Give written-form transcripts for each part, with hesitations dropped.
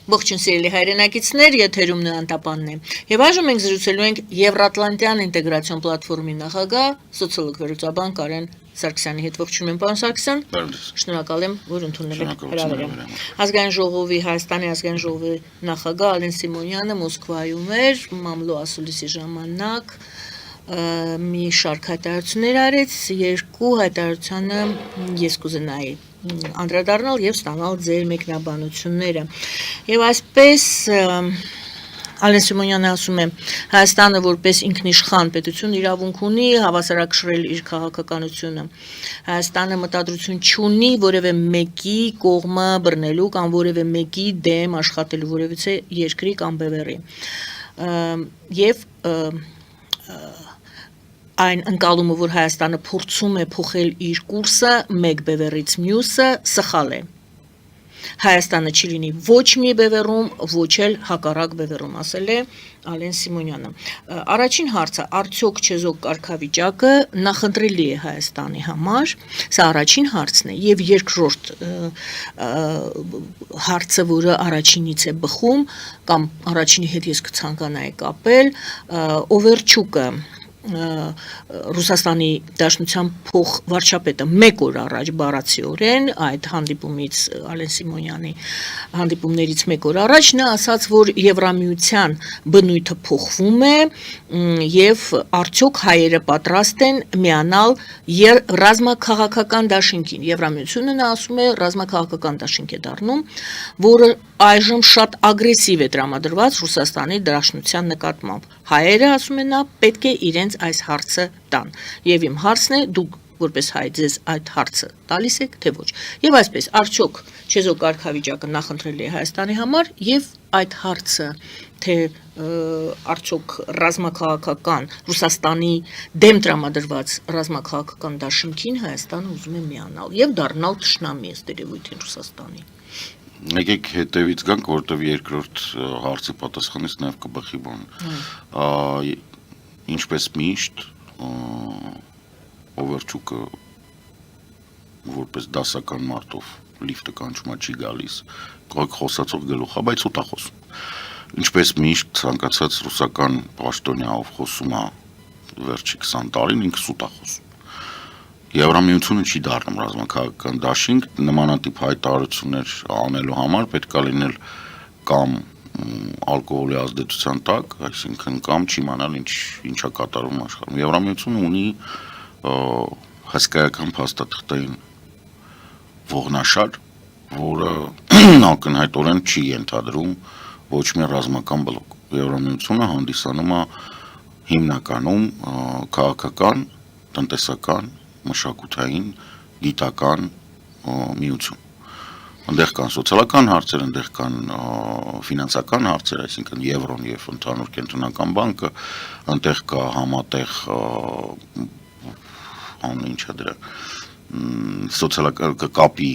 Ողջույն սիրելի հայրենակիցներ, եթերում Նոյանտապանն է։ Եվ այժմ մենք զրուցելու ենք Եվրատլանտյան ինտեգրացիոն պլատֆորմի նախագահ, սոցիոլոգ վերլուծաբան Կարեն Սարգսյանի հետ։ Ողջունում եմ, պարոն Սարգսյան։ Շնորհակալ եմ, որ ընդունել եք հրավերը։ Ազգային ժողովի Հայաստանի ազգային ժողովի նախագահ Ալեն Սիմոնյանը Մոսկվայում էր, մամլո ասուլիսի ժամանակ մի շարք հայտարարություններ արեց, երկու հայտարարությանը ես կուզենայի անդրադառնալ եւ ստանալ ձեր մեկնաբանությունները։ Եվ այսպես Ալեն Սիմոնյանը ասում է Հայաստանը որպես ինքնիշխան պետություն իրավունք ունի հավասարակշռել իր քաղաքականությունը։ Հայաստանը մտադրություն չունի որևէ մեկի կողմը բռնելու կամ որևէ մեկի դեմ աշխատելու որևիցե երկրի կամ բևեռի։ Եվ այն ընկալումը, որ Հայաստանը փորձում է փոխել իր կուրսը մեկ բևեռից մյուսը, սխալ է։ Հայաստանը չի լինի ոչ մի բևեռում, ոչ էլ հակառակ բևեռում, ասել է Ալեն Սիմոնյանը։ Առաջին հարցը, արդյոք չեզոք կարգավիճակը նախընտրելի է Հայաստանի համար, սա առաջին հարցն է, եւ երկրորդ հարցը, որը առաջինից է բխում, կամ առաջինի հետ ես կցանկանայի կապել, Օվերչուկը Ռուսաստանի Դաշնության փոխվարչապետը մեկ օր առաջ բառացիորեն այդ հանդիպումից Ալեն Սիմոնյանի հանդիպումներից մեկ օր առաջ նա ասաց, որ Եվրամիության բնույթը փոխվում է եւ արդյոք հայերը պատրաստ են միանալ ռազմաքաղաքական դաշինքին։ Եվրամիությունը նա ասում է ռազմաքաղաքական դաշինք է դառնում, որը այժմ շատ ագրեսիվ է տրամադրված Ռուսաստանի Դաշնության նկատմամբ։ Հայերը, ասում է նա, պետք է իրենց այս հարցը տան։ Եվ իմ հարցն է, դուք որպես հայ ձեզ այդ հարցը տալիս եք, թե ոչ։ Եվ այսպես, արդյոք չեզոք կարգավիճակը նախընտրելի է Հայաստանի համար եւ այդ հարցը, թե արդյոք ռազմաքաղաքական Ռուսաստանի դեմ տրամադրված ռազմաքաղաքական դաշինքին Հայաստանը ուզում է միանալ եւ դառնալ թշնամի ըստ երևույթին Ռուսաստանի։ Եկեք հետևից գանք, որտեղ երկրորդ հարցի պատասխանից նաև կբխի բան։ Ինչպես միշտ Օվերչուկը որպես դասական մարդով լիֆտը կանչումա չի գալիս, խոսացող գլուխ է, բայց ուտա խոսում։ Ինչպես միշտ ցանկացած ռուսական պաշտոնյա խոսում է վերջի 20 տարին ինքը ուտա խոսում։ Եվրամիությունը չի դառնում ռազմաքաղաքական դաշինք, նմանատիպ հայտարարություններ անելու համար պետք է լինել կամ ալկոհոլի ազդեցության տակ, այսինքն կամ չիմանալ ինչա կատարվում աշխարհում։ Եվրամիությունը ունի հսկայական փաստաթղթային ողնաշար, որը ակնհայտորեն չի ենթադրում ոչ մի ռազմական բլոկ։ Եվրամիությունը հանդիսանում է հիմնականում քաղաքական, տնտեսական, մշակութային, գիտական միություն։ Այնտեղ կան սոցիալական հարցեր, այնտեղ կան ֆինանսական հարցեր, այսինքն եվրոն եւ ընդհանուր կենտրոնական բանկը, այնտեղ կա համատեղ ինչա դրա սոցիալական կապի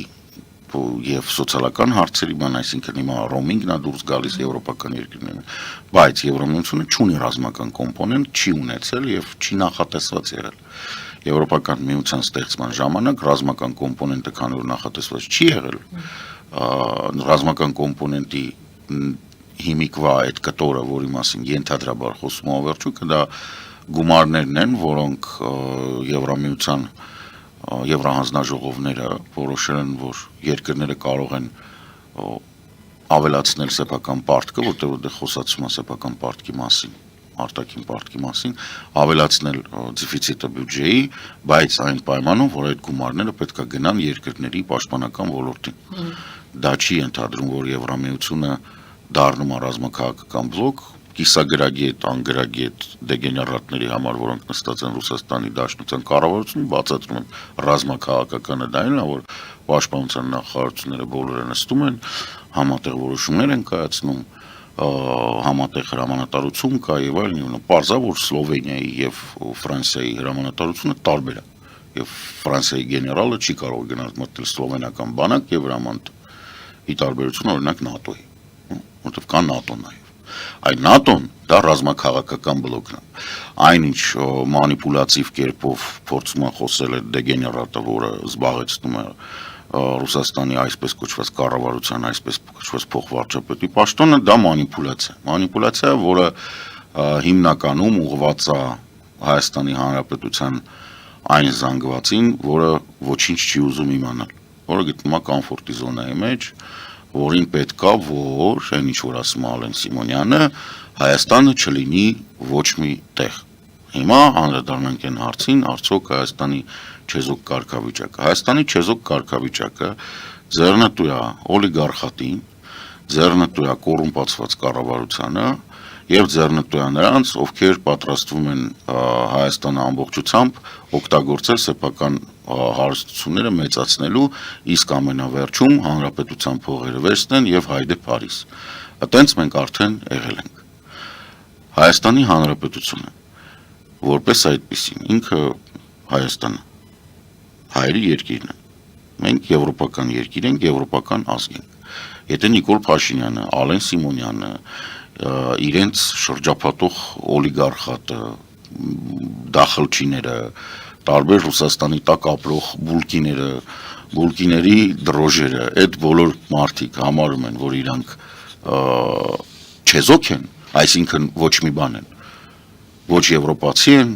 եւ սոցիալական հարցերի բան, այսինքն հիմա ռոմինգն է դուրս գալիս եվրոպական երկրներին, բայց Եվրամիությունը չունի ռազմական կոմպոնենտ, չի ունեցել եւ չի նախատեսված եղել։ Եվրոպական միության ստեղծման ժամանակ ռազմական կոմպոնենտը քանի որ նախատեսված չի եղել, ռազմական կոմպոնենտի հիմիկվա այդ կտորը, որի մասին ենթադրաբար խոսում է Օվերչուկը, դա գումարներն են, որոնք Եվրամիության Եվրահանձնաժողովները որոշել են, որ երկրները կարող են ավելացնել սեփական պարտքը, որտեղ խոսացում է սեփական պարտքի մասին, արտաքին պարտքի մասին, ավելացնել դեֆիցիտը բյուջեի, բայց այն պայմանով, որ այդ գումարները պետք է գնան երկրների պաշտպանական ոլորտին։ Դա չի ենթադրում, որ Եվրամիությունը դառնում է ռազմաքաղաքական բլոկ, կիսագրագետ, անգրագետ դեգեներատների համար, որոնք նստած են Ռուսաստանի Դաշնության կառավարությունում, բացատրում են ռազմաքաղաքականը դա այն է, որ պաշտպանության նախարարությունները բոլորը նստում են, համատեղ որոշումներ են կայացնում, համատեղ հրամանատարություն կա եւ այլն, պարզա որ Սլովենիայի եւ Ֆրանսիայի հրամանատարությունը տարբեր է, եւ Ֆրանսիայի գեներալը չի կարող գնալ մտնել սլովենական բանակ եւ հրամանտ։ Ի տարբերություն օրինակ ՆԱՏՕ-ի, որտեղ կա ՆԱՏՕ-ն նաեւ։ Այն ՆԱՏՕ-ն դա ռազմաքաղաքական բլոկն է։ Այնինչ մանիպուլատիվ կերպով փորձում է խոսել այդ դեգեներատը, որը զբաղեցնում է Ռուսաստանի այսպես կոչված կառավարության, այսպես կոչված փոխվարչապետի պաշտոնը, դա մանիպուլյացիա, որը հիմնականում ուղղված է Հայաստանի Հանրապետության այն զանգվածին, որը ոչինչ չի ուզում իմանալ, որը գտնվում է կոմֆորտի զոնայի մեջ, որին պետքա, որ այն ինչ որ ասում է Ալեն Սիմոնյանը, Հայաստանը չլինի ոչ մի տեղ։ Հիմա անդրադառնանք այն հարցին, արդյոք Հայաստանի չեզոք կարգավիճակը։ Հայաստանի չեզոք կարգավիճակը ձեռնտու է օլիգարխատին, ձեռնտու է կոռումպացված կառավարությանը եւ ձեռնտու է նրանց, ովքեր պատրաստվում են Հայաստանը ամբողջությամբ օգտագործել սեփական հարստությունները մեծացնելու, իսկ ամենավերջում հանրապետության փողերը վերցնեն եւ հայդե Փարիզ։ Այդտենց մենք արդեն եղել ենք։ Հայաստանի Հանրապետությունը որպես այդպեսին ինքը Հայաստանը հայերի երկիրն է։ Մենք եվրոպական երկիր ենք, եվրոպական ազգ ենք։ Եթե Նիկոլ Փաշինյանը, Ալեն Սիմոնյանը, իրենց շրջափատող օլիգարխատը, դախլչիները, տարբեր Ռուսաստանի տակ ապրող բուլկիների դրոժերը, այդ բոլոր մարդիկ համարում են, որ իրանք չեզոք են, այսինքն ոչ մի բան են, ոչ եվրոպացի են,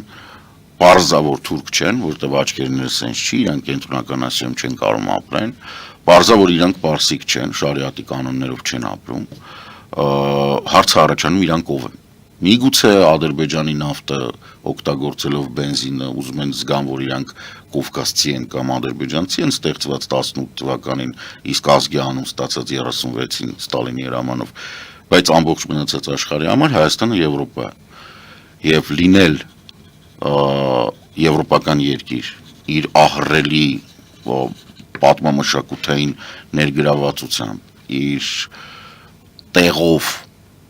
պարզավոր թուրք չեն, որտեղ աչքերները սենց չի, իրանք կենտրոնական Ասիայում չեն կարող ապրեն, պարզավոր իրանք պարսիկ չեն, շարիատի կանոններով չեն ապրում, հարցը առաջանում իրանք ով են։ Միգուցե Ադրբեջանի նավթը օգտագործելով բենզինը ուզում են զգան, որ իրանք կովկասցի են կամ ադրբեջանցի են ստեղծված 18 թվականին, իսկ ազգի անուն ստացած 36-ին Ստալինի հրամանով, բայց ամբողջ մնացած աշխարհի համար Հայաստանը Եվրոպա է։ Եվ լինել եվրոպական երկիր իր ահռելի պատմամշակութային ներգրավվածությամբ, իր տեղով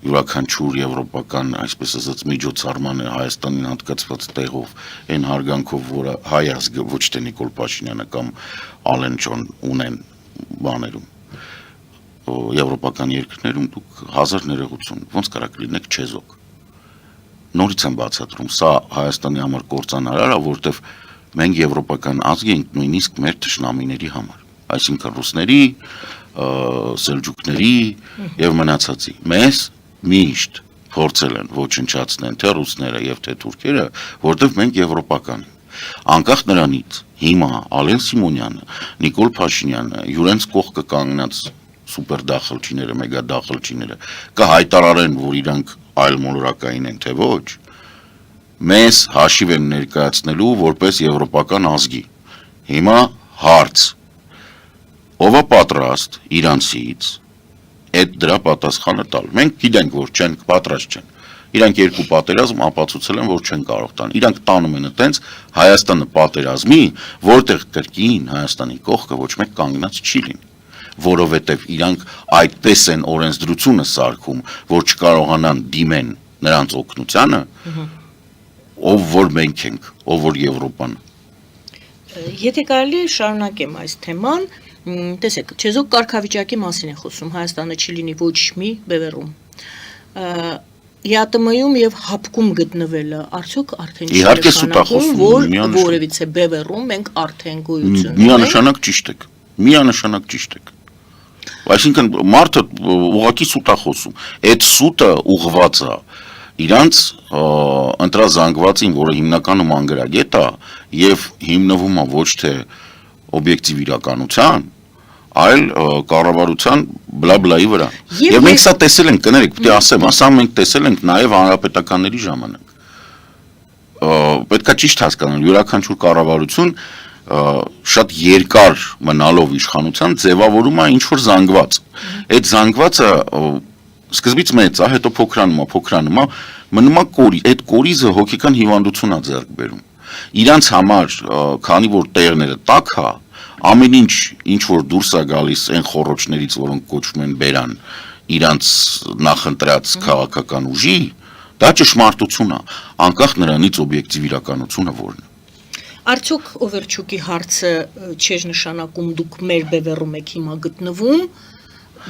յուրաքանչյուր եվրոպական, այսպես ասած, միջոցառմանը Հայաստանին հատկացված տեղով, այն հարգանքով, որը հայ ազգը ոչ թե Նիկոլ Փաշինյանը կամ Ալեն Ջոն ունեն բաներում, եվրոպական երկրներում դուք հազար ներողություն, ոնց կարաք լինեք չեզոք։ Նորից եմ բացատրում, սա Հայաստանի համար կործանարար է, որտեվ մենք եվրոպական ազգ ենք նույնիսկ մեր թշնամիների համար, այսինքն ռուսների, սելջուկների եւ մնացածի։ Մեզ միշտ փորձել են ոչնչացնել թե ռուսները եւ թե թուրքերը, որտեվ մենք եվրոպական ենք։ Անկախ նրանից հիմա Ալեն Սիմոնյանը, Նիկոլ Փաշինյանը, յուրենց կողքը կանգնած սուպեր դախլչիները, մեգա դախլչիները կհայտարարեն, որ իրանք այլ մոլորակային են թե ոչ, մեզ հաշիվ են ներկայացնելու որպես եվրոպական ազգի։ Հիմա հարց, ով է պատրաստ իրանցից այդ դրա պատասխանը տալ։ Մենք գիտենք, որ չեն պատրաստ չեն։ Իրանք երկու պատերազմ ապացուցել են, որ չեն կարող տան։ Իրանք տանում են այտենց Հայաստանը պատերազմի, որտեղ կրկին Հայաստանի կողքը ոչ մեկ կանգնած չի լինի, որովհետև իրանք այդպես են օրենսդրությունը սարքում, որ չկարողանան դիմեն նրանց օգնությանը, ով որ մենք ենք, ով որ Եվրոպան։ Եթե կարելի է շարունակեմ այս թեման, տեսեք, չեզոք կարգավիճակի մասին է խոսում, Հայաստանը չի լինի ոչ մի բևեռում։ ԵԱՏՄ-ում եւ հապկում գտնվելը արդյոք արդեն չի նշանակում, որ որևիցե բևեռում մենք արդեն գոյություն ունենք։ Միանշանակ ճիշտ եք։ Միանշանակ ճիշտ եք։ Այսինքն մարդը ուղղակի սուտ է խոսում։ Այդ սուտը ուղղված է իրանց ընտրազանգվածին, որը հիմնականում անգրագետ է եւ հիմնվում է ոչ թե օբյեկտիվ իրականության, այլ կառավարության բլա-բլայի վրա։ Եվ մենք սա տեսել ենք, կներեք, պիտի ասեմ, ասա մենք տեսել ենք նաեւ հանրապետականների ժամանակ։ Պետք է ճիշտ հասկանալ, յուրաքանչյուր կառավարություն շատ երկար մնալով իշխանության ձևավորում է ինչ-որ զանգված։ Այդ զանգվածը սկզբից մեծ է, հետո փոքրանում է, մնում է կորի, այդ կորիզը հոգեկան հիվանդություն է ձեռք բերում։ Իրանց համար, քանի որ տեղները տաք է, ամեն ինչ որ դուրս է գալիս այն խոռոչներից, որոնք կոչվում են բերան, իրանց նախընտրած քաղաքական ուժի, դա ճշմարտություն է, անկախ նրանից օբյեկտիվ իրականությունը որն է։ Արդյոք Օվերչուկի հարցը չէր նշանակում դուք մեր բևեռում եք հիմա գտնվում,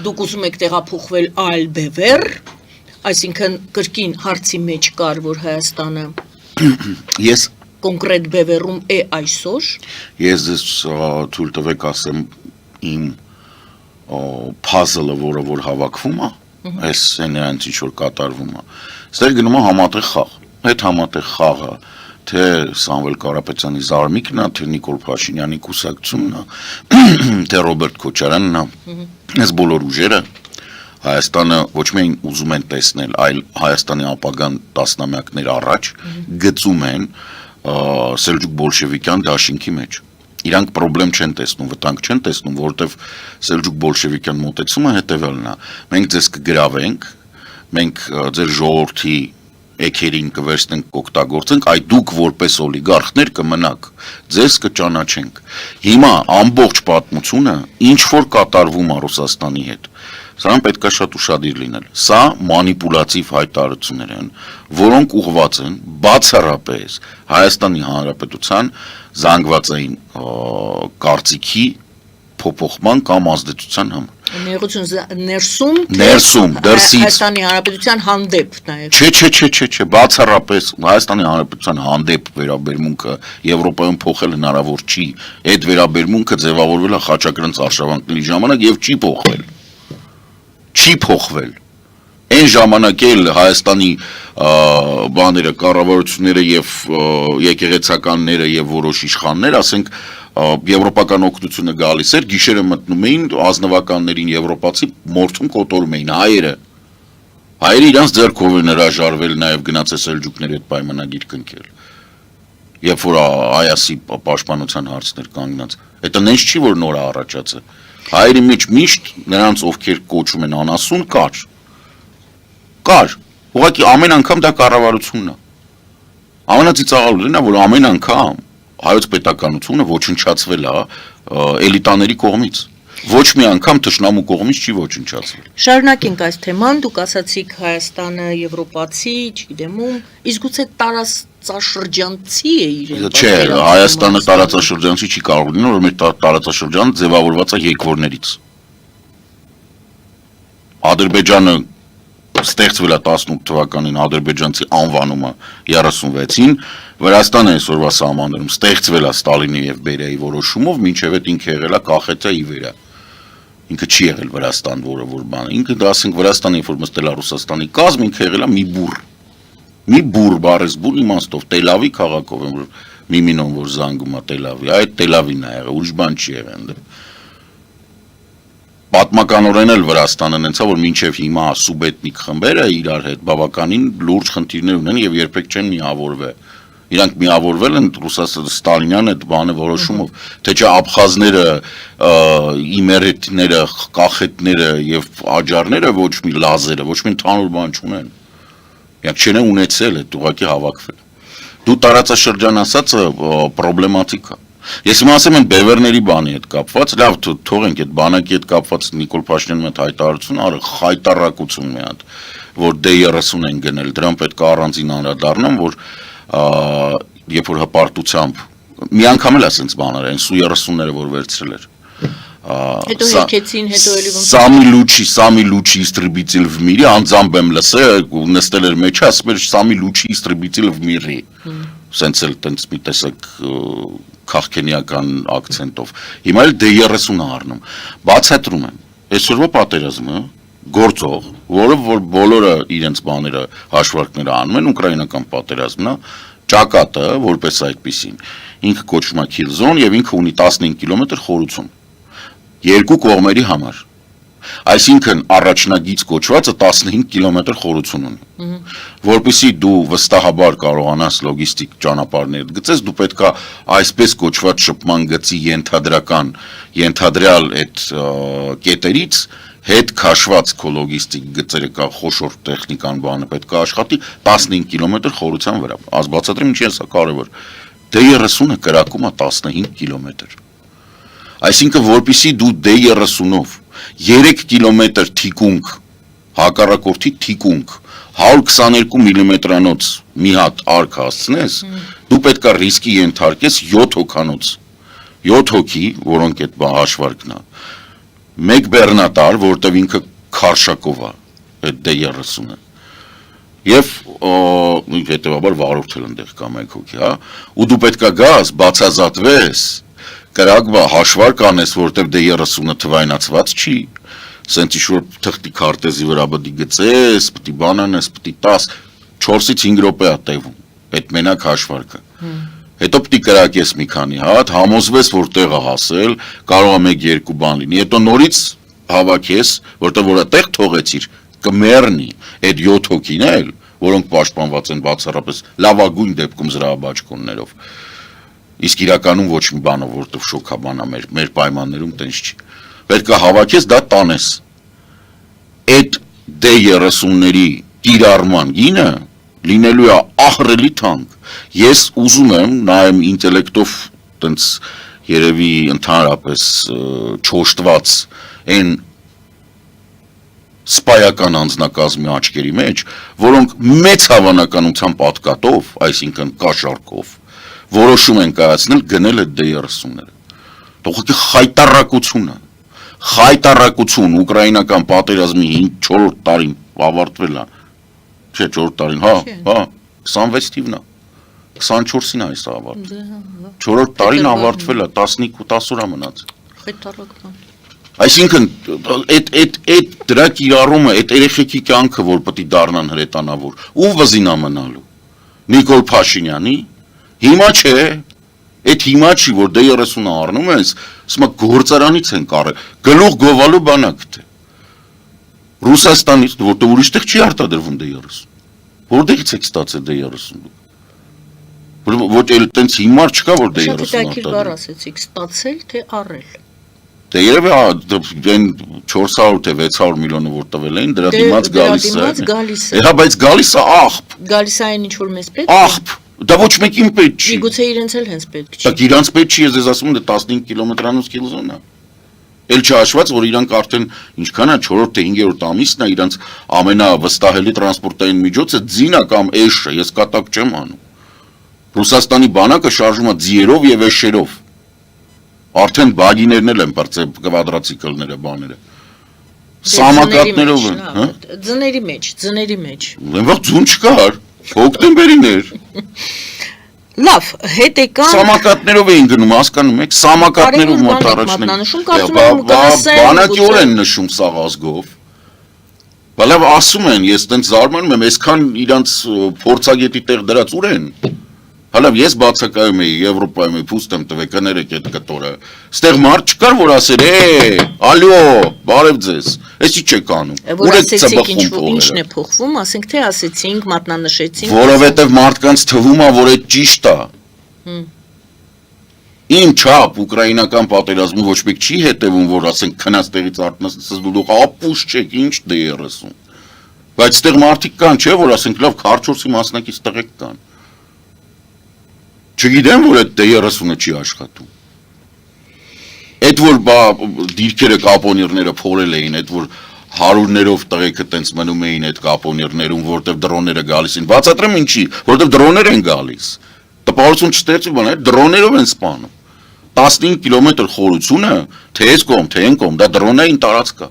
դուք ուզում եք տեղափոխվել այլ բևեռ, այսինքն կրկին հարցի մեջ կար, որ Հայաստանը կոնկրետ բևեռում է այսօր։ Ես ձեզ թույլ տվեք ասեմ իմ puzzle-ը, որ հավաքվում է, այս նրանց ինչ որ կատարվում է, ստեղ գնում է համատեղ խաղ, այդ համատեղ խաղը, թե Սամվել Կարապետյանի զարմիկն է, թե Նիկոլ Փաշինյանի կուսակցությունն է, թե Ռոբերտ Քոչարյանն է, այս բոլոր ուժերը Հայաստանը ոչ միայն ուզում են տեսնել, այլ Հայաստանի ապագան տասնամյակներ առաջ գծում են Սելջուկ բոլշևիկյան դաշինքի մեջ։ Իրանք պրոբլեմ չեն տեսնում, վտանգ չեն տեսնում, որովհետև Սելջուկ բոլշևիկյան մոտեցումը հետևյալն է. մենք ձեզ կգրավենք, մենք ձեր ժողովրդի էքերին կվերցնենք, կօգտագործենք, այ դուք որպես օլիգարխներ կմնաք, ձեզ կճանաչենք։ Հիմա ամբողջ պատմությունը ինչ որ կատարվում է Ռուսաստանի հետ, սրանք պետք է շատ ուշադիր լինել։ Սա մանիպուլատիվ հայտարարություններ են, որոնք ուղղված են բացառապես Հայաստանի Հանրապետության զանգվածային կարծիքի փոփոխման կամ ազդեցության համար։ Ներսում, դրսից Հայաստանի Հանրապետության հանդեպ նաև։ Չէ, բացառապես Հայաստանի Հանրապետության հանդեպ վերաբերմունքը Եվրոպայում փոխել հնարավոր չի։ Այդ վերաբերմունքը ձևավորվել է Խաչակրանց արշավանքների ժամանակ եւ չի փոխվել։ Այն ժամանակ էլ Հայաստանի բաները, կառավարությունները եւ եկեղեցականները եւ որոշ իշխաններ, ասենք եվրոպական օգնությունը գալիս էր, գիշերը մտնում էին ազնվականներին եվրոպացի մորթում կոտորում էին հայերը իրանց ձեռքով են հրաժարվել նաեւ գնացել սելջուկների հետ պայմանագիր կնքել։ Երբ որ Այասի պաշտպանության հարցներ կանգնած, դա նենց չի որ նոր է առաջացել։ Հայերի մեջ միշտ նրանց ովքեր կոչում են անասուն կար, ուղղակի ամեն անգամ դա կառավարությունն է։ Ամենածիծաղալին է, որ ամեն անգամ հայոց պետականությունը ոչնչացվել է էլիտաների կողմից։ Ոչ մի անգամ թշնամու կողմից չի ոչնչացվել։ Շարունակենք այս թեման, դուք ասացիք Հայաստանը եվրոպացի, չգիտեմ ում, իսկ գուցե տարածաշրջանցի է իրեն։ Չէ, Հայաստանը տարածաշրջանցի չի կարող լինել, որ մեր տարածաշրջանը ձևավորված է եկվորներից։ Ադրբեջանը ստեղծվել է 18 թվականին ադրբեջանցի անվանումը 36-ին, Վրաստանը այսօրվա սահմաններում ստեղծվել է Ստալինի եւ Բերիայի որոշումով, մինչև այդ ինքը եղել է Կախետա Իվերա։ Ինքը չի եղել Վրաստան, որ բան։ Ինքը դա ասենք Վրաստանի ինֆոր մստել է Ռուսաստանի կազմ, ինքը եղել է մի բուր բարեսբուր իմաստով Տելավի քաղաքով, որ Միմինոն որ զանգում է Տելավի, այդ Տելավին է եղել, ուրիշ բան չի եղել։ Պատմականորեն էլ Վրաստանը նենցա, որ մինչև հիմա սուբեթնիկ խմբերը իրար հետ բավականին լուրջ խնդիրներ ունեն եւ երբեք չեն միավորվել։ Իրանք միավորվել են Ստալինյան այդ բանը որոշումով, թե չէ աբխազները, իմերետները, կախետները եւ աջարները ոչ մի լազերը, ոչ մի ընդհանուր բան չունեն։ Իրանք չեն ունեցել այդ ուղղակի հավաքվել։ Դու տարածաշրջան ասածը պրոբլեմատիկ է։ Ես հիմա ասեմ են բևերների բանի հետ կապված, լավ թողենք այդ բանակի հետ կապված Նիկոլ Փաշինյանի հետ հայտարարություն արը խայտարակություն մի հատ, որ D30 են գնել, դրան պետք է առանձին անդրադառնամ, որ երբ որ հպարտությամբ մի անգամ էլ ասենց բաներ են, Su-30-ները որ վերցրել էր։ Հետո հեքեցին, հետո էլի Сами лучший истребитель в мире, անձամբ եմ լսել, նստել էր մեջը, ասում էր Сами лучший истребитель в мире։ Սենց էլ տենց մի տեսակ քաղաքենիական ակցենտով։ Հիմա էլ D30 առնում։ Բացատրում եմ։ Այսօրվա պատերազմը գործող, որը որ բոլորը իրենց բաները հաշվարկները անում են, ուկրաինական պատերազմն է, ճակատը որպես այդպեսին։ Ինքը կոչվում է kill zone եւ ինքը ունի 15 կիլոմետր խորություն։ Երկու կողմերի համար։ Այսինքն առաջնագիծ կոչվածը 15 կիլոմետր խորություն ունի։ Որպեսզի դու վստահաբար կարողանաս լոգիստիկ ճանապարհներ գծես, դու պետքա այսպես կոչված շփման գծի ենթադրյալ այդ կետերից հետ քաշված քո լոգիստիկ գծերը կա խոշոր տեխնիկան բանը պետք է աշխատի 15 կիլոմետր խորության վրա։ Բացատրեմ ինչի է սա կարևոր։ D30-ը կրակում է 15 կիլոմետր։ Այսինքն որպեսզի դու D30-ով 3 կիլոմետր թիկունք, հակառակորդի թիկունք, 122 մմ-անոց մի հատ արկ հասցնես, դու պետք է ռիսկի ենթարկես 7 հոգանոց, 7 հոգի, որոնք այդ հաշվարկն է, մեկ բեռնատար, որտև ինքը քարշակով է, այդ D30-ը, և հետևաբար վարորդ էլ ընդեղ կա մեկ հոգի, ու դու պետք է գաս, բացազատվես, կրակ բա հաշվարկ անես, որտեվ դե 30-ը թվայնացված չի, սենց ինչ-որ թղթի քարտեզի վրա բդի գծես, պտի բան անես, պտի 10, 4-ից 5 րոպե ա տևում, այդ մենակ հաշվարկը, հետո պտի կրակես մի քանի հատ, համոզվես, որ տեղը հասել, կարող է 1-2 բան լինի, հետո նորից հավաքես, որտեվ որ այդտեղ թողեցիր, կմեռնի, այդ 7 հոգին էլ, որոնք պաշտպանված են բացառապես լավագույն դեպքում զրահաբաճկոններով, իսկ իրականում ոչ մի բանով, որտեվ շոքաբան է մեր պայմաններում տենց չի, պետք է հավաքես, դա տանես, այդ D30-ների կիրառման գինը լինելու է ահռելի թանկ, ես ուզում եմ, նայեմ ինտելեկտով տենց երևի ընդհանրապես չոշտված են սպայական անձնակազմի աչքերի մեջ, որոնք մեծ հավանականությամբ պատկատով, այսինքն կաշառքով, որոշում են կայացնել գնել այդ D30-ները։ Թողոքի խայտառակություն ուկրաինական պատերազմի 4-րդ տարին ավարտվել է, չէ 4-րդ տարին, 26 թիվն է, 24-ին է այս ավարտվել, 4-րդ տարին ավարտվել է, 10 օր է մնաց։ Խայտառակ Այսինքն, այդ դրա կիրառումը, այդ երեխեքի կյանքը, որ պտի դառնան հրետանավոր, ու վզին ամնալու, Նիկոլ Փաշինյանի, հիմա չէ, այդ հիմա չի, որ D30-ը առնում ես, ասում գործարանից են կարել, գլուխ գովալու բանակ թե, Ռուսաստանից, որտեղ ուրիշ տեղ չի արտադրվում D30, որտեղից եք ստացել D30, ոչ էլ տենց հիմար չկա, որ D30 արտադրվում։ Շատ հետաքրքիր բառ ասեցիք, ստացել թե առել։ Դե երևի այն 400 թե 600 միլիոնը որ տվել էին, դրա դիմաց գալիս է։ Հա, բայց գալիս է աղբ։ Գալիս է այն ինչ որ մեզ պետք է։ Աղբ։ Դա ոչ մեկին պետք չի։ Միգուցե իրենց էլ հենց պետք չի։ Դա իրանց պետք չի, ես ասում եմ, դա 15 կիլոմետրանոց կիլոզոնա։ Էլ չհաշված, որ իրանք արդեն ինչքան է 4-րդ թե 5-րդ ամիսն է, իրանց ամենավստահելի տրանսպորտային միջոցը ձինա կամ էշը, ես կատակ չեմ անում։ Ռուսաստանի բանակը շարժում է ձիերով եւ էշերով։ Արդեն բագիներն էլ են բարձր կվադրացիկլները բաները։ Սամակատներով են, հա? Ձների մեջ։ Այնվաղ ձուն չկար, հոկտեմբերին էր։ Լավ, հետ եկան։ Սամակատներով էին գնում, հասկանում եք, սամակատներով մոտ առաջին։ Բանակիորեն նշում սաղ ազգով։ Բալավ ասում են, ես տենց զարմանում եմ, այսքան իրանց փորձագետի տեղ դրած ուր են։ Հալավ ես բացակայում էի Եվրոպայում փուստ եմ տվել կներեք այդ կտորը։ Ստեղ մարդ չկար որ ասեր, ալյո, բարև ձեզ։ Էսի չեք անում։ Որ ասեցիք ինչն է փոխվում, ասենք թե ասեցինք, մատնանշեցինք։ Որովհետև մարդկանց թվում է, որ այդ ճիշտ է։ Իմ չափ ուկրաինական պատերազմում ոչ մեկ չի հետևում, որ ասենք քնած տեղից արտնասես դուք ապուշ չեք, ինչ D30։ Բայց ստեղ մարդիկ կան, չէ, որ ասենք լավ քարչորսի մասնակից տղեկ կան։ Չգիտեմ, որ այդ D30-ը չի աշխատում։ Այդ որ դիրքերը կապոնիրները փորել էին, այդ որ հարյուրներով տղեկը տենց մնում էին այդ կապոնիրներում, որտեղ դրոնները գալիս են։ Բացատրեմ ինչի, որտեղ դրոններ են գալիս։ Տպավորություն չստեղծի բան, այդ դրոններով են սպանում։ 15 կիլոմետր խորությունը, թե այս կողմ, թե այն կողմ, դա դրոնային տարածք է։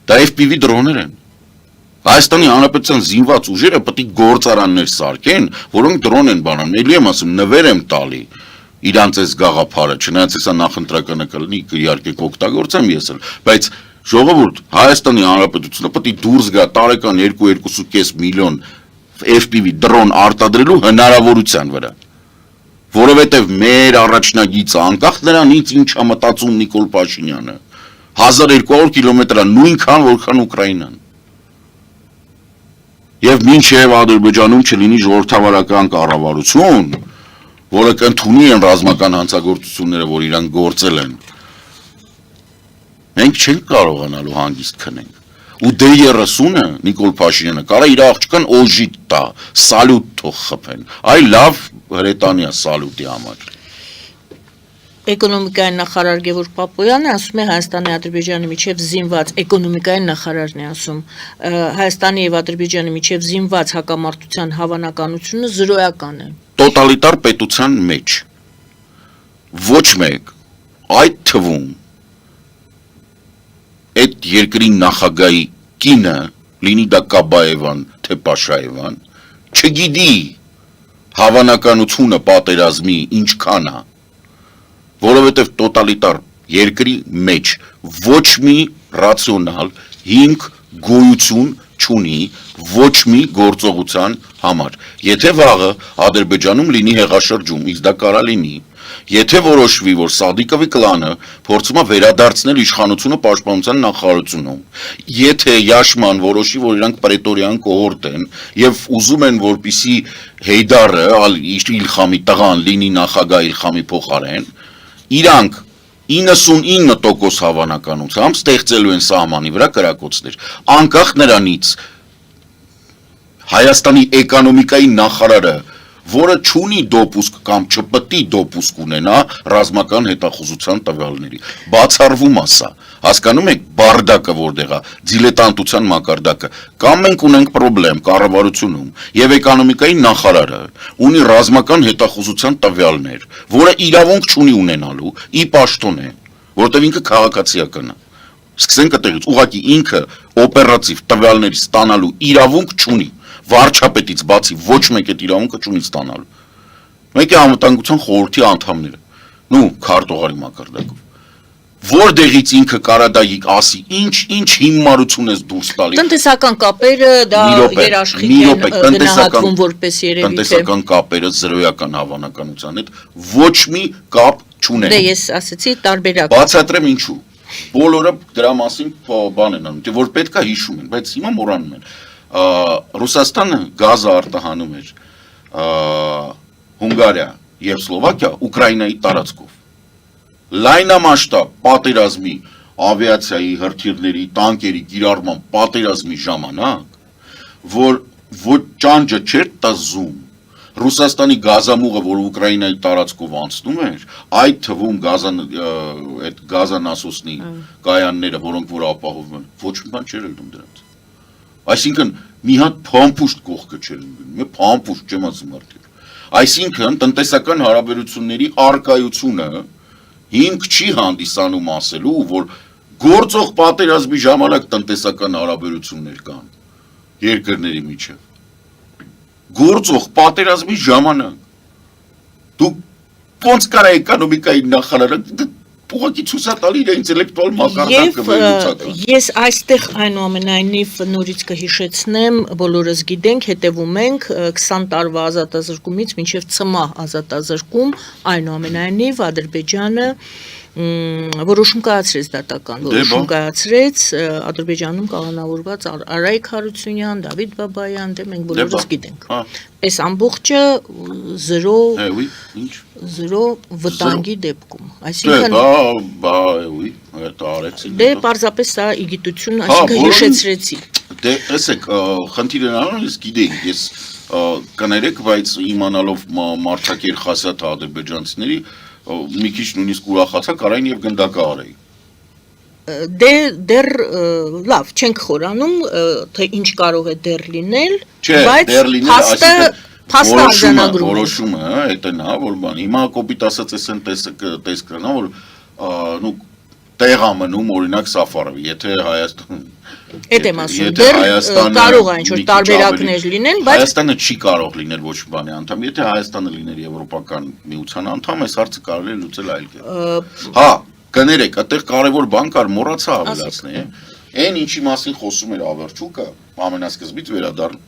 Դա FPV դրոններ են։ Հայաստանի Հանրապետության զինված ուժերը պետք է գործարաններ սարքեն, որոնք դրոն են բանան, էլի եմ ասում, նվեր եմ տալի իրանց այս գաղափարը, չնայած հեսա նախընտրականը կլինի, իհարկե կօգտագործեմ ես էլ, բայց ժողովուրդ, Հայաստանի Հանրապետությունը պետք է դուրս գա տարեկան 2-2.5 միլիոն FPV դրոն արտադրելու հնարավորության վրա, որովհետև մեր առաջնագիծը, անկախ նրանից ինչ է մտածում Նիկոլ Փաշինյանը, 1200 կիլոմետր է նույնքան, որքան Ուկրաինան։ Եվ մինչև Ադրբեջանում չլինի ժողովրդավարական կառավարություն, որը կընդունի են ռազմական հանցագործությունները, որ իրանք գործել են, մենք չենք կարողանալու հանգիստ քնենք։ Ու D30-ը Նիկոլ Փաշինյանը կարա իր աղջկան օժիտ տա, սալյուտ թող խփեն։ Այ լավ հրետանի է սալյուտի համար։ Էկոնոմիկայի նախարար Գևորգ Պապոյանը ասում է Հայաստանի Ադրբեջանի միջև զինված էկոնոմիկայի նախարարն է ասում Հայաստանի եւ Ադրբեջանի միջև զինված հակամարտության հավանականությունը զրոյական է։ Տոտալիտար պետության մեջ ոչ մեկ այդ թվում այդ երկրի նախագահի կինը լինի դա Կաբաևան թե Պաշաևան չգիտի հավանականությունը պատերազմի ինչքան է։ որովհետև տոտալիտար երկրի մեջ ոչ մի ռացիոնալ հիմք գոյություն չունի ոչ մի գործողության համար։ Եթե վաղը Ադրբեջանում լինի հեղաշրջում, իսկ դա կարա լինի, եթե որոշվի, որ Սադիկովի կլանը փորձում է վերադարձնել իշխանությունը պաշտպանության նախարարությունում, եթե Յաշման որոշի, որ իրանք պրետորիան կոհորտ են եւ ուզում են, որպիսի Հեյդարը, Իլխամի տղան լինի նախագահ Իլխամի փոխարեն, իրանք 99% հավանականությամբ ստեղծելու են սահմանի վրա կրակոցներ, անկախ նրանից Հայաստանի էկոնոմիկայի նախարարը, որը չունի դոպուսկ կամ չպետք դոպուսկ ունենա ռազմական հետախուզության տվյալների, բացառվում է սա, հասկանում եք բարդակը որտեղ է, դիլետանտության մակարդակը, կամ մենք ունենք խնդրեմ կառավարությունում եւ էկոնոմիկայի նախարարը ունի ռազմական հետախուզության տվյալներ, որը իրավունք չունի ունենալու, ի պաշտոն է, որտեղ ինքը քաղաքացիական է։ Սկսենք այդտեղից, ուղղակի ինքը օպերատիվ տվյալների ստանալու իրավունք չունի, վարչապետից բացի ոչ մեկ այդ իրավունքը չունի ստանալու։ Մեկ է անվտանգության խորհրդի անդամները, քարտուղարի մակարդակով։ Որտեղից ինքը կարա դա ասի, ինչ հիմարություն ես դուրս տալի։ Տնտեսական կապերը դա երաշխիք են գնահատվում որպես երևի թե տնտեսական կապերը զրոյական հավանականության հետ ոչ մի կապ չունեն։ Դե ես ասացի տարբերակ։ Բացատրեմ ինչու։ Բոլորը դրա մասին բան են անում, որ պետքա հիշում են, բայց հիմա մոռանում են։ Ռուսաստանը գազը արտահանում էր Հունգարիա եւ Սլովակիա Ուկրաինայի տարածքով։ Լայնամասշտաբ պատերազմի, ավիացիայի, հրթիռների, տանկերի կիրառման պատերազմի ժամանակ, որ ոչ ճանճը չէր տզում, Ռուսաստանի գազամուղը, որ Ուկրաինայի տարածքով անցնում էր, այդ թվում այդ գազանասոսնի կայանները, որոնք որ ապահովում են, ոչ մի բան չէր ելնում դրանց։ Այսինքն մի հատ փամփուշտ կողքը չէր լինում, փամփուշտ չեմ ասում արդյոք։ Այսինքն տնտեսական հարաբերությունների արկայությունը հիմք չի հանդիսանում ասելու, որ գործող պատերազմի ժամանակ տնտեսական հարաբերություններ կան երկրների միջև։ Գործող պատերազմի ժամանակ դուք ոնց կարա էկոնոմիկայի նախարարը ուղղակի ցույցատալի իր ինտելեկտուալ մակարդակը վերլուծական։ Ես այստեղ այնուամենայնիվ նորից կհիշեցնեմ, բոլորս գիտենք, հետևում ենք 20 տարվա ազատազրկումից մինչև ցմահ ազատազրկում, այնուամենայնիվ Ադրբեջանը որոշում կայացրեց դատական, որոշում կայացրեց Ադրբեջանում կալանավորված Արայք Հարությունյան, Դավիթ Բաբայան, դե մենք բոլորս գիտենք։ Այս ամբողջը 0 վտանգի դեպքում։ Այսինքն դե պարզապես սա իգիտություն, այսինքն հիշեցրեցի։ Դե տեսեք, խնդիրը նրան ես գիտեի, ես կներեք, բայց իմանալով մարդակեր խասյաթ ադրբեջանցիների մի քիչ նույնիսկ ուրախացա կարային եւ գնդակա արեի։ Դեռ լավ, չենք խորանում, թե ինչ կարող է դեռ լինել, բայց փաստը արժանագրում է։ Որոշումը, այդն է, որ բան, հիմա կոպիտ ասած էսեն տեսքրնա, որ տեղ է մնում օրինակ Սաֆարովի, եթե Հայաստան Էդ եմ ասում, դեռ կարող է ինչ-որ տարբերակներ լինեն, բայց Հայաստանը չի կարող լինել ոչ մի բանի անդամ, եթե Հայաստանը լիներ Եվրոպական միության անդամ, այս հարցը կարելի է լուծել այլ կերպ։ Հա, կներեք, այդտեղ կարևոր բան կար, մոռացա ավելացնել, այն ինչի մասին խոսում էր Ավերչուկը, ամենասկզբից վերադառն,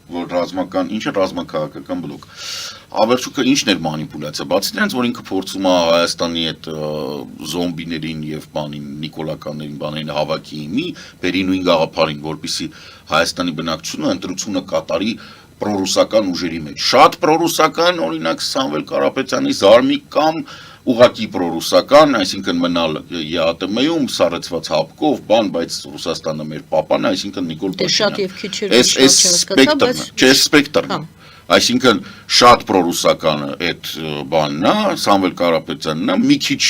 որ ինչը ռազմաքաղաքական բլոկ։ Ավերչուկը ինչն էր մանիպուլյացիա, բացի դրանից, որ ինքը փորձում է Հայաստանի այդ զոմբիներին եւ նիկոլականներին բաներին հավաքի մի բերի նույն գաղափարին, որպեսզի Հայաստանի բնակչությունը ընտրությունը կատարի պրոռուսական ուժերի մեջ։ Շատ պրոռուսական, օրինակ Սամվել Կարապետյանի Զարմիկ կամ ուղղակի պրոռուսական, այսինքն մնալ ԵԱՏՄ-ում սառեցված հապկով, բայց Ռուսաստանը մեր պապան է, այսինքն Նիկոլ Փաշինյան։ Այս սպեկտրն է։ Այսինքն շատ պրոռուսականը այդ բանն է, Սամվել Կարապետյանն է, մի քիչ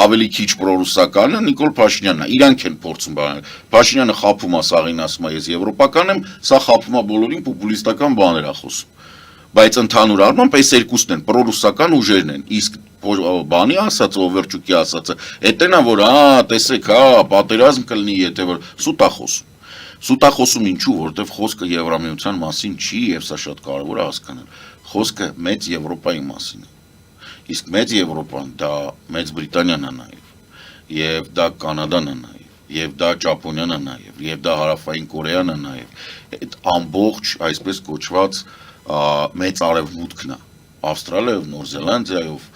ավելի քիչ պրոռուսականը Նիկոլ Փաշինյանն է։ Իրանք են փորձում բանել։ Փաշինյանը խափում է սաղին ասում է ես եվրոպական եմ, սա խափում է բոլորին պոպուլիստական բաներ է խոսում։ Բայց ընդհանուր առմամբ այս երկուսն են պրոռուսական ուժերն են, իսկ բանի ասած Օվերչուկի ասածը, էտենա որ տեսեք, պատերազմ կլինի, եթե որ սուտ է խոսում։ Սուտ է խոսում ինչու, որովհետև խոսքը Եվրամիության մասին չի, եւ սա շատ կարևոր է հասկանալ։ Խոսքը մեծ Եվրոպայի մասին է։ Իսկ մեծ Եվրոպան դա Մեծ Բրիտանիան է նաև, եւ դա Կանադան է նաև, եւ դա Ճապոնիան է նաև, եւ դա Հարավային Կորեան է նաև, այդ ամբողջ այսպես կոչված մեծ արևմուտքն է, Ավստրալիայով, Նոր Զելանդիայով,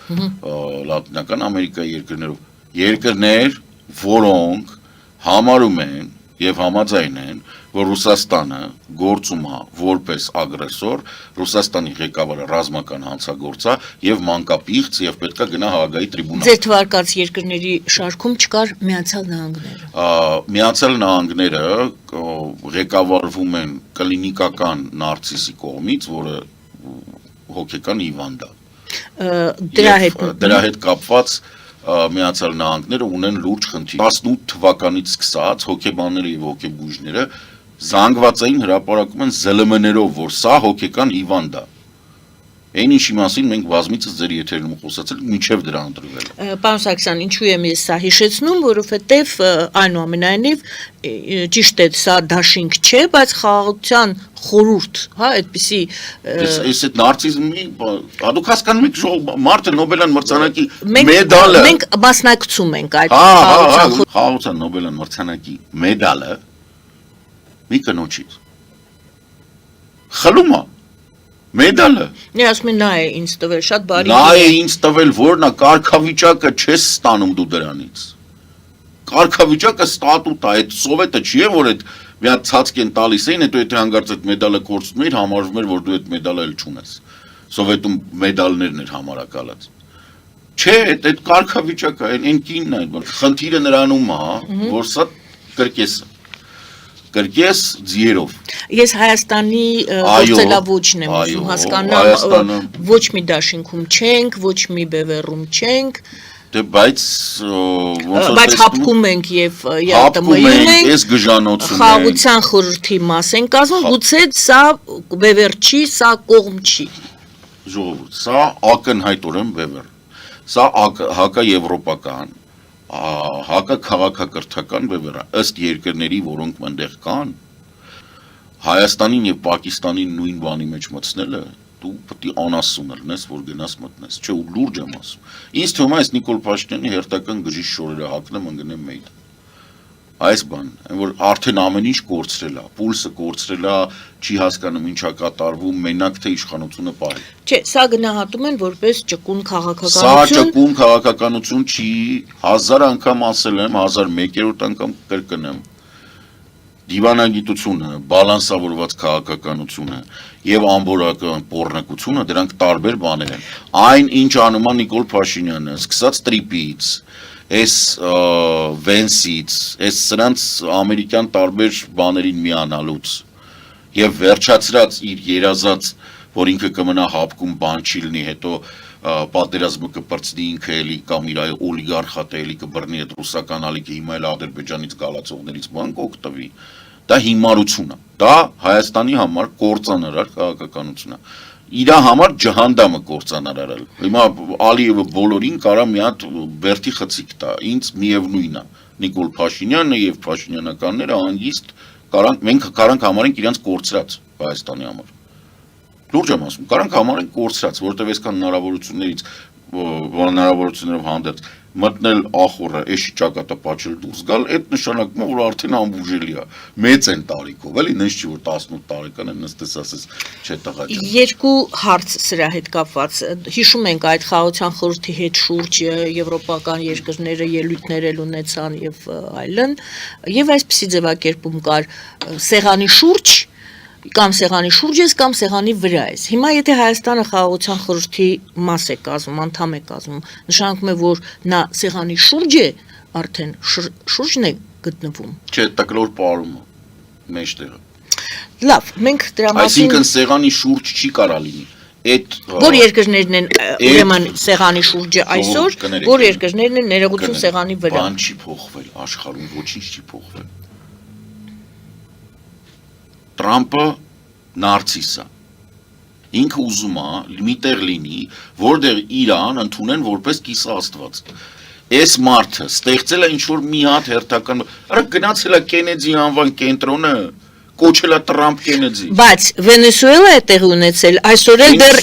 Լատինական Ամերիկայի երկրներ, որոնք համարում են եւ համաձայն են, որ Ռուսաստանը գործում է որպես ագրեսոր, Ռուսաստանի ղեկավարը ռազմական հանցագործ է եւ մանկապիղծ եւ պետքա գնա Հաագայի տրիբունալ։ Ձեր թվարկած երկրների շարքում չկար Միացյալ Նահանգները։ Միացյալ Նահանգները ղեկավարվում են կլինիկական նարցիսի կողմից, որը հոգեկան հիվանդ է։ Դրա հետ կապված Միացյալ Նահանգները ունեն լուրջ խնդիր։ 18 թվականից սկսած հոգեբանները եւ հոգեբույժները զանգվածային հրապարակում են ԶԼՄ-ներով, որ սա հոգեկան հիվանդ է։ Այն ինչի մասին մենք բազմիցս ձեր եթերում խոսացել, մինչև դրա ընտրվել։ Պարոն Սարգսյան, ինչու եմ ես սա հիշեցնում, որովհետև այնուամենայնիվ ճիշտ է, սա դաշինք չէ, բայց խաղաղության խորհուրդ, հա, այդպիսի Այս այդ նարցիզմի, դուք հասկանում եք, մարդը Նոբելյան մրցանակի մեդալը մենք մասնակցում ենք այդ խաղաղության Նոբելյան մրցանակի մեդալը մի կնոջից խլում է մեդալը։ Ասում են նա է ինձ տվել, շատ բարի։ Նա է ինձ տվել, որն է կարգավիճակը չես ստանում դու դրանից։ Կարգավիճակը ստատուտ է, այդ սովետը չի է, որ այդ մի հատ ցածկ են տալիս էին, հետո եթե հանգարց այդ մեդալը կորցնում էր, համարվում էր, որ դու այդ մեդալը էլ չունես։ Սովետում մեդալներն էր համարակալած։ Չէ, այդ կարգավիճակը այն կինն է, խնդիրը նրանում է, որ սա կրկես ձիերով։ Ես Հայաստանի գործելավոճն եմ ուզում հասկանամ, ոչ մի դաշինքում չենք, ոչ մի բևեռում չենք, բայց հապկում ենք եւ ԵԱՏՄ-ում ենք, ես գժանոցում ենք, խաղաղության խորհրդի մաս ենք կազմում, գուցե սա բևեռ չի, սա կողմ չի։ Ժողովուրդ, սա ակնհայտորեն բևեռ, սա հակաեվրոպական հակաքաղաքակրթական բևեռ ըստ երկրների, որոնք այնտեղ կան, Հայաստանին եւ Պակիստանին նույն բանի մեջ մտցնելը դու պետք է անասուն լնես, որ գնաս մտնես, չէ, ու լուրջ եմ ասում։ Ինձ թվում է այս Նիկոլ Փաշինյանի հերթական գժի շորերը հակնեմ ընկնեմ մեյդ։ Այս բան, որ արդեն ամեն ինչ կորցրել է, պուլսը կորցրել է, չի հասկանում ինչա կատարվում, մենակ թե իշխանությունը պահի։ Չէ, սա գնահատում են որպես ճկուն քաղաքականություն։ Սա ճկուն քաղաքականություն չի, 1000 անգամ ասել եմ, 1001-րդ անգամ կրկնեմ։ Դիվանագիտությունը, բալանսավորված քաղաքականությունը եւ ամբողջական պոռնակությունը դրանք տարբեր բաներ են։ Այն ինչ անում է Նիկոլ Փաշինյանը, սկսած տրիպից, այս վենսից, այս սրանց ամերիկյան տարբեր բաներին միանալուց եւ վերջացրած իր երազած, որ ինքը կմնա հապկում բան չի լինի, հետո պատերազմը կպրծնի ինքը էլի կամ իր օլիգարխատը էլի կբռնի այդ ռուսական ալիքը հիմա էլ Ադրբեջանից գալացողներից բան կօգտվի։ Դա հիմարություն է։ Դա Հայաստանի համար կործանարար քաղաքականություն է։ Իր համար ջհանդամը կործանարարել։ Հիմա Ալիևը բոլորին կարա մի հատ բերթի խցիկ տա։ Ինձ միևնույն է։ Նիկոլ Փաշինյանը եւ փաշինյանականները հանգիստ մենք կարանք համարենք իրանց կորցրած Հայաստանի համար։ Լուրջ եմ ասում, կարանք համարենք կորցրած, որտեղ այսքան հնարավորություններով հանդերձ մտնել ախորը, էշի ճակատը պաչել դուրս գալ, այդ նշանակում է, որ արդեն անբուժելի է։ Մեծ են տարիքով, էլի, նենց չի, որ 18 տարեկան են, նստես ասես, չէ տղա ջան։ Երկու հարց սրա հետ կապված։ Հիշում ենք այդ խաղաղության խորհրդի հետ շուրջ եվրոպական երկրները ելույթներ էլ ունեցան եւ այլն, եւ այսպիսի ձևակերպում կար սեղանի շուրջ կամ սեղանի շուրջ ես կամ սեղանի վրա ես։ Հիմա եթե Հայաստանը խաղաղության խորհրդի մաս է կազմում, անդամ է կազմում, նշանակում է, որ նա սեղանի շուրջ է, արդեն շուրջն է գտնվում։ Չէ, տկլոր պարումը մեջտեղը։ Լավ, մենք դրա մասին Այսինքն սեղանի շուրջ չի կարա լինի։ Այդ որ երկրներն են ուրեմն սեղանի շուրջը այսօր, որ երկրներն են ներողություն սեղանի վրա։ Բան չի փոխվել, աշխարհում ոչինչ չի փոխվել։ Տրամպը նարցիս է։ Ինքը ուզում է մի տեղ լինի, որտեղ Իրան ընդունեն որպես կիսաստված։ Այս մարդը ստեղծել է ինչ-որ մի հատ հերթական, արա գնացել է Կենեդի անվան կենտրոնը, կոչել է Տրամփ Կենեդի։ Բայց Վենեսուելա է տեղի ունեցել, այսօր էլ դեռ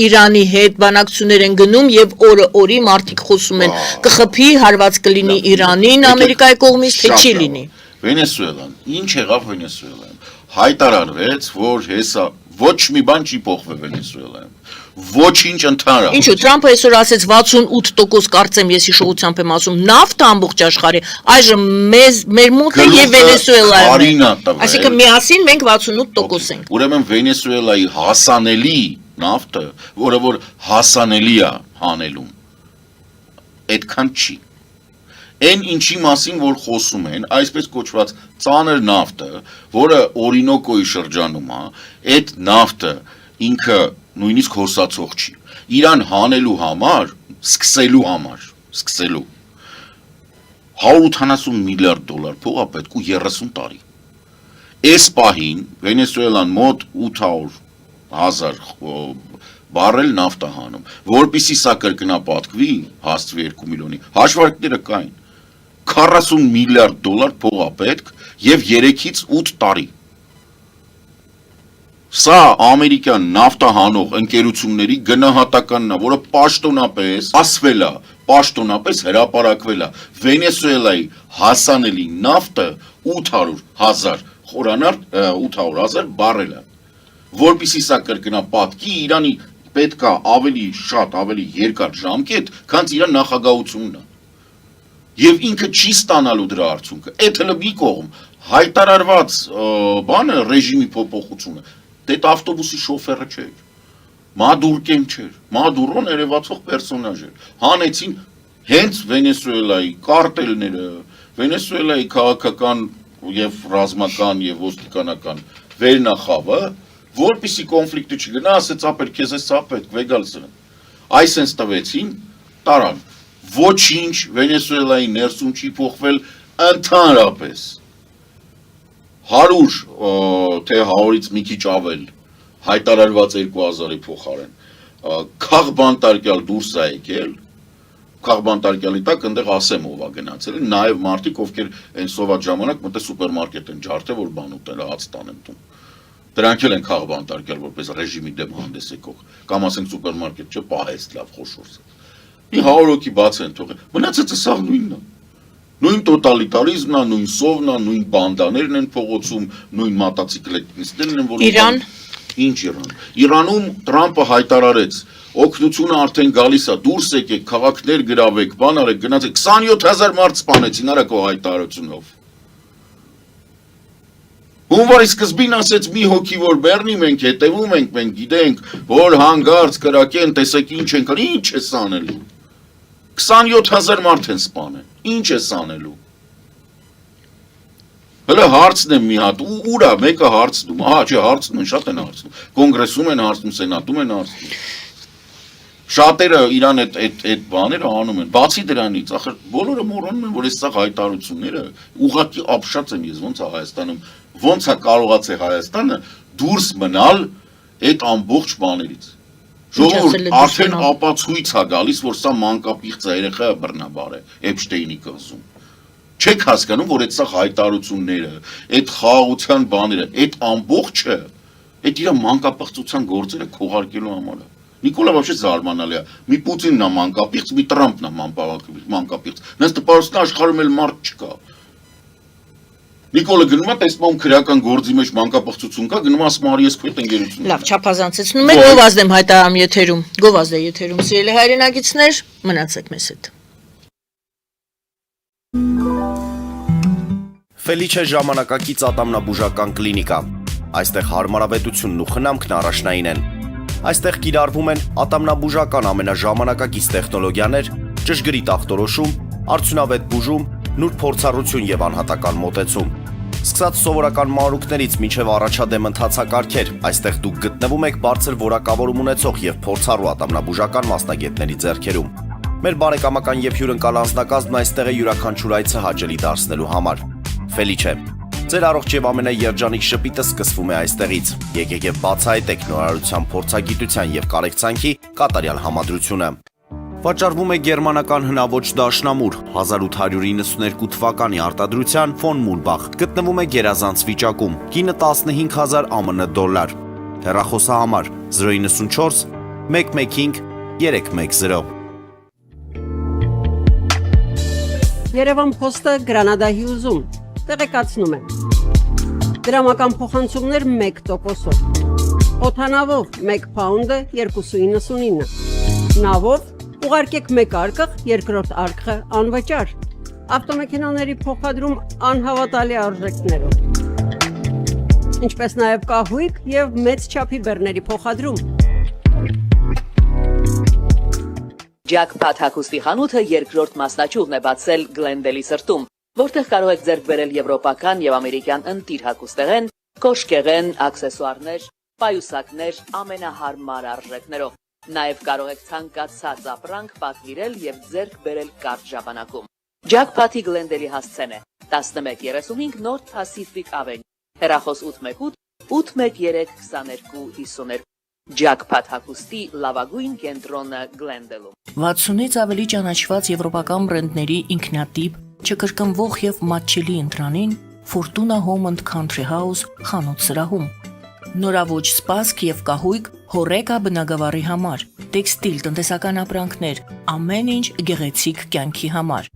Իրանի հետ բանակցություններ են գնում եւ օրը օրի մարդիկ խոսում են կխփի հարված կլինի Իրանին Ամերիկայի կողմից թե չի լինի։ Վենեսուելան, ինչ եղավ Վենեսուելայում։ Հայտարարվեց, որ հեսա ոչ մի բան չի փոխվել Վենեսուելայում։ Ոչինչ ընդհանրապես։ Ինչու Թրամփը այսօր ասեց 68% կարծեմ ես հիշողությամբ եմ ասում նավթը ամբողջ աշխարհի այժմ մեր մոտ է եւ Վենեսուելայում։ Այսինքն միասին մենք 68% ենք։ Ուրեմն Վենեսուելայի հասանելի նավթը, որը որ հասանելի է հանելուն, այդքան չի։ Այն ինչի մասին որ խոսում են, այսպես կոչված ծանր նավթը, որը օրինոկոյի շրջանում է, այդ նավթը ինքը նույնիսկ հոսացող չի։ Իրան հանելու համար, սկսելու 180 միլիարդ դոլար փող է պետք ու 30 տարի։ Այս պահին Վենեսուելան մոտ 800,000 բարել նավթ է հանում, որպեսզի սա կրկնապատկվի, հասցվի 2 միլիոնի, հաշվարկները կային, 40 միլիարդ դոլար փող է պետք եւ 3-ից 8 տարի։ Սա ամերիկյան նավթահանող ընկերությունների գնահատականն է, որը պաշտոնապես ասվել է, պաշտոնապես հրապարակվել է։ Վենեսուելայի հասանելի նավթը 800,000 խորանարդ 800,000 բարել է։ Որպեսզի սա կրկնապատկի, Իրանի պետք է ավելի շատ, ավելի երկար ժամկետ, քան իր նախագահությունն է։ Եվ ինքը չի ստանալու դրա արդյունքը։ Այդ հələ մի կողմ հայտարարված բանը ռեժիմի փոփոխությունը Այդ ավտոբուսի շոֆերը չէր, Մադուրկեն չէր, Մադուրոն երևացող պերսոնաժ էր, հանեցին հենց Վենեսուելայի կարտելները, Վենեսուելայի քաղաքական և ռազմական և ոստիկանական վերնախավը, որպեսզի կոնֆլիկտը չգնա, ասեց ապեր քեզ է սա պետք, վեգալ սրան, այսենց տվեցին, տարան, ոչինչ Վենեսուելայի ներսում չի փոխվել ընդհանրապես 100 թե 100-ից մի քիչ ավել հայտարարված 2000-ի փոխարեն քաղբանտարկյալ դուրս է եկել քաղբանտարկյալի տակ այնտեղ ասեմ ով է գնացել նաև մարդիկ ովքեր այն սոված ժամանակ մտե սուպերմարկետ են ջարդել որ բան ուտել հաց տանեն տուն դրանք էլ են քաղբանտարկյալ որպես ռեժիմի դեմ հանդես եկող կամ ասենք սուպերմարկետ չէ պահեստ լավ խոշոր մի 100 հոգի բաց են թողել մնացածը սաղ նույնն է Նույն տոտալիտարիզմն է, նույն սովն է, նույն բանդաներն են փողոցում, նույն մոտոցիկլետներն են, որ Իրան Ինչ Իրան։ Իրանում Տրամփը հայտարարեց, օգնությունը արդեն գալիս է, դուրս եկեք, քաղաքներ գրավեք, բան արեք, գնացեք 27000 մարդ սպանեցին արագ հայտարարությունով։ Հունվարի սկզբին ասեց մի հոգի որ բեռնի մենք հետևում ենք, մենք գիտենք, որ հանգարց կրակեն, տեսեք ինչ են կան, ինչ է սանելու։ 27000 մարդ են սպանել։ Ինչ է սանելու։ Հələ հարցն է մի հատ, ուր է մեկը հարցնում, ահա չէ հարցնում են, շատ են հարցնում, կոնգրեսում են հարցնում, սենատում են հարցնում։ Շատերը իրան այդ բաները անում են, բացի դրանից, ախր բոլորը մոռանում են, որ այս սաղ հայտարարությունները ուղղակի ապշած են ես ոնց է Հայաստանում, ոնց է կարողացել Հայաստանը դուրս մնալ այդ ամբողջ բաներից։ Ժողովուրդ արդեն ապացույց է գալիս, որ սա մանկապիղծ է երեխա բռնաբար է, Էփշտեյնի կղզում։ Չեք հասկանում, որ այդ սա հայտարարությունները, այդ խաղաղության բաները, այդ ամբողջը, այդ իր մանկապղծության գործերը քողարկելու համար է։ Նիկոլա вообще զարմանալի է։ Մի Պուտինն է մանկապիղծ, մի Տրամփն է մանկապիղծ։ Նրանց տպարությունն աշխարհում էլ մարդ չկա։ Նիկոլը գնում է տեսնում քրեական գործի մեջ մանկապղծություն կա, գնում ասում արի ես քո հետ ընկերություն։ Լավ, չափազանցեցնում եք գովազդ եմ հայտարարում եթերում։ Գովազդ է եթերում, սիրելի հայրենակիցներ, մնացեք մեզ հետ։ Ֆելիչե ժամանակակից ատամնաբուժական կլինիկա։ Այստեղ հարմարավետությունն ու խնամքն առաջնային են։ Այստեղ կիրառվում են ատամնաբուժական ամենաժամանակակից տեխնոլոգիաներ, ճշգրիտ ախտորոշում, արդյունավետ բուժում, նուրբ փորձառություն եւ անհատական մոտեցում։ Սկսած սովորական մանրուքներից մինչև առաջադեմ ընթացակարգեր, այստեղ դուք գտնվում եք բարձր որակավորում ունեցող եւ փորձառու ատամնաբուժական մասնագետների ձեռքերում։ Մեր բարեկամական եւ հյուրընկալ անձնակազմն այստեղ է յուրաքանչյուր այցը հաճելի դարձնելու համար։ Ֆելիչե, ձեր առողջ եւ ամենաերջանիկ շպիտը սկսվում է այստեղից։ Եկեք եւ բացահայտեք նորարարության փորձագիտության եւ կարեկցանքի կատարյալ համադրությունը։ Վաճառվում է գերմանական հնաոճ դաշնամուր 1892 թվականի արտադրության ֆոն Մուլբախ, գտնվում է գերազանց վիճակում, կինը 15,000 ԱՄՆ դոլար, հեռախոսահամար 094 115 310։ Երևան փոստը Գրանադա Հյուզում, տեղեկացնում եմ։ Դրամական փոխանցումներ 1%-ով։ Օդանավով 1 փաունդը 2.99։ Նավով ուղարկեք 1 արկղ, երկրորդ արկղը անվճար։ Ավտոմեքենաների փոխադրում անհավատալի արժեքներով։ Ինչպես նաև կահույք եւ մեծ չափի բեռների փոխադրում։ Ջաքփաթ հագուստի խանութը երկրորդ մասնաճյուղն է բացել Գլենդելի սրտում, որտեղ կարող եք ձեռք բերել եվրոպական եւ ամերիկյան ընտիր հագուստեղեն, կոշկեղեն, աքսեսուարներ, պայուսակներ ամենահարմար արժեքներով։ Նաև կարող եք ցանկացած ապրանք պատվիրել եւ ձեռք բերել կարճ ժամանակում։ Ջաքփաթի Գլենդելի հասցեն է 1135 North Pacific Avenue, հեռախոս 818 813 2252։ Ջաքփաթ հագուստի լավագույն կենտրոնը Գլենդելում։ 60-ից ավելի ճանաչված եվրոպական բրենդների ինքնատիպ, չկրկնվող եւ մատչելի ընտրանին Fortuna Home and Country House խանութ սրահում։ Նորավոճ սպասք եւ կահույք հորեկա բնագավառի համար, տեքստիլ, տնտեսական ապրանքներ, ամեն ինչ գեղեցիկ կյանքի համար։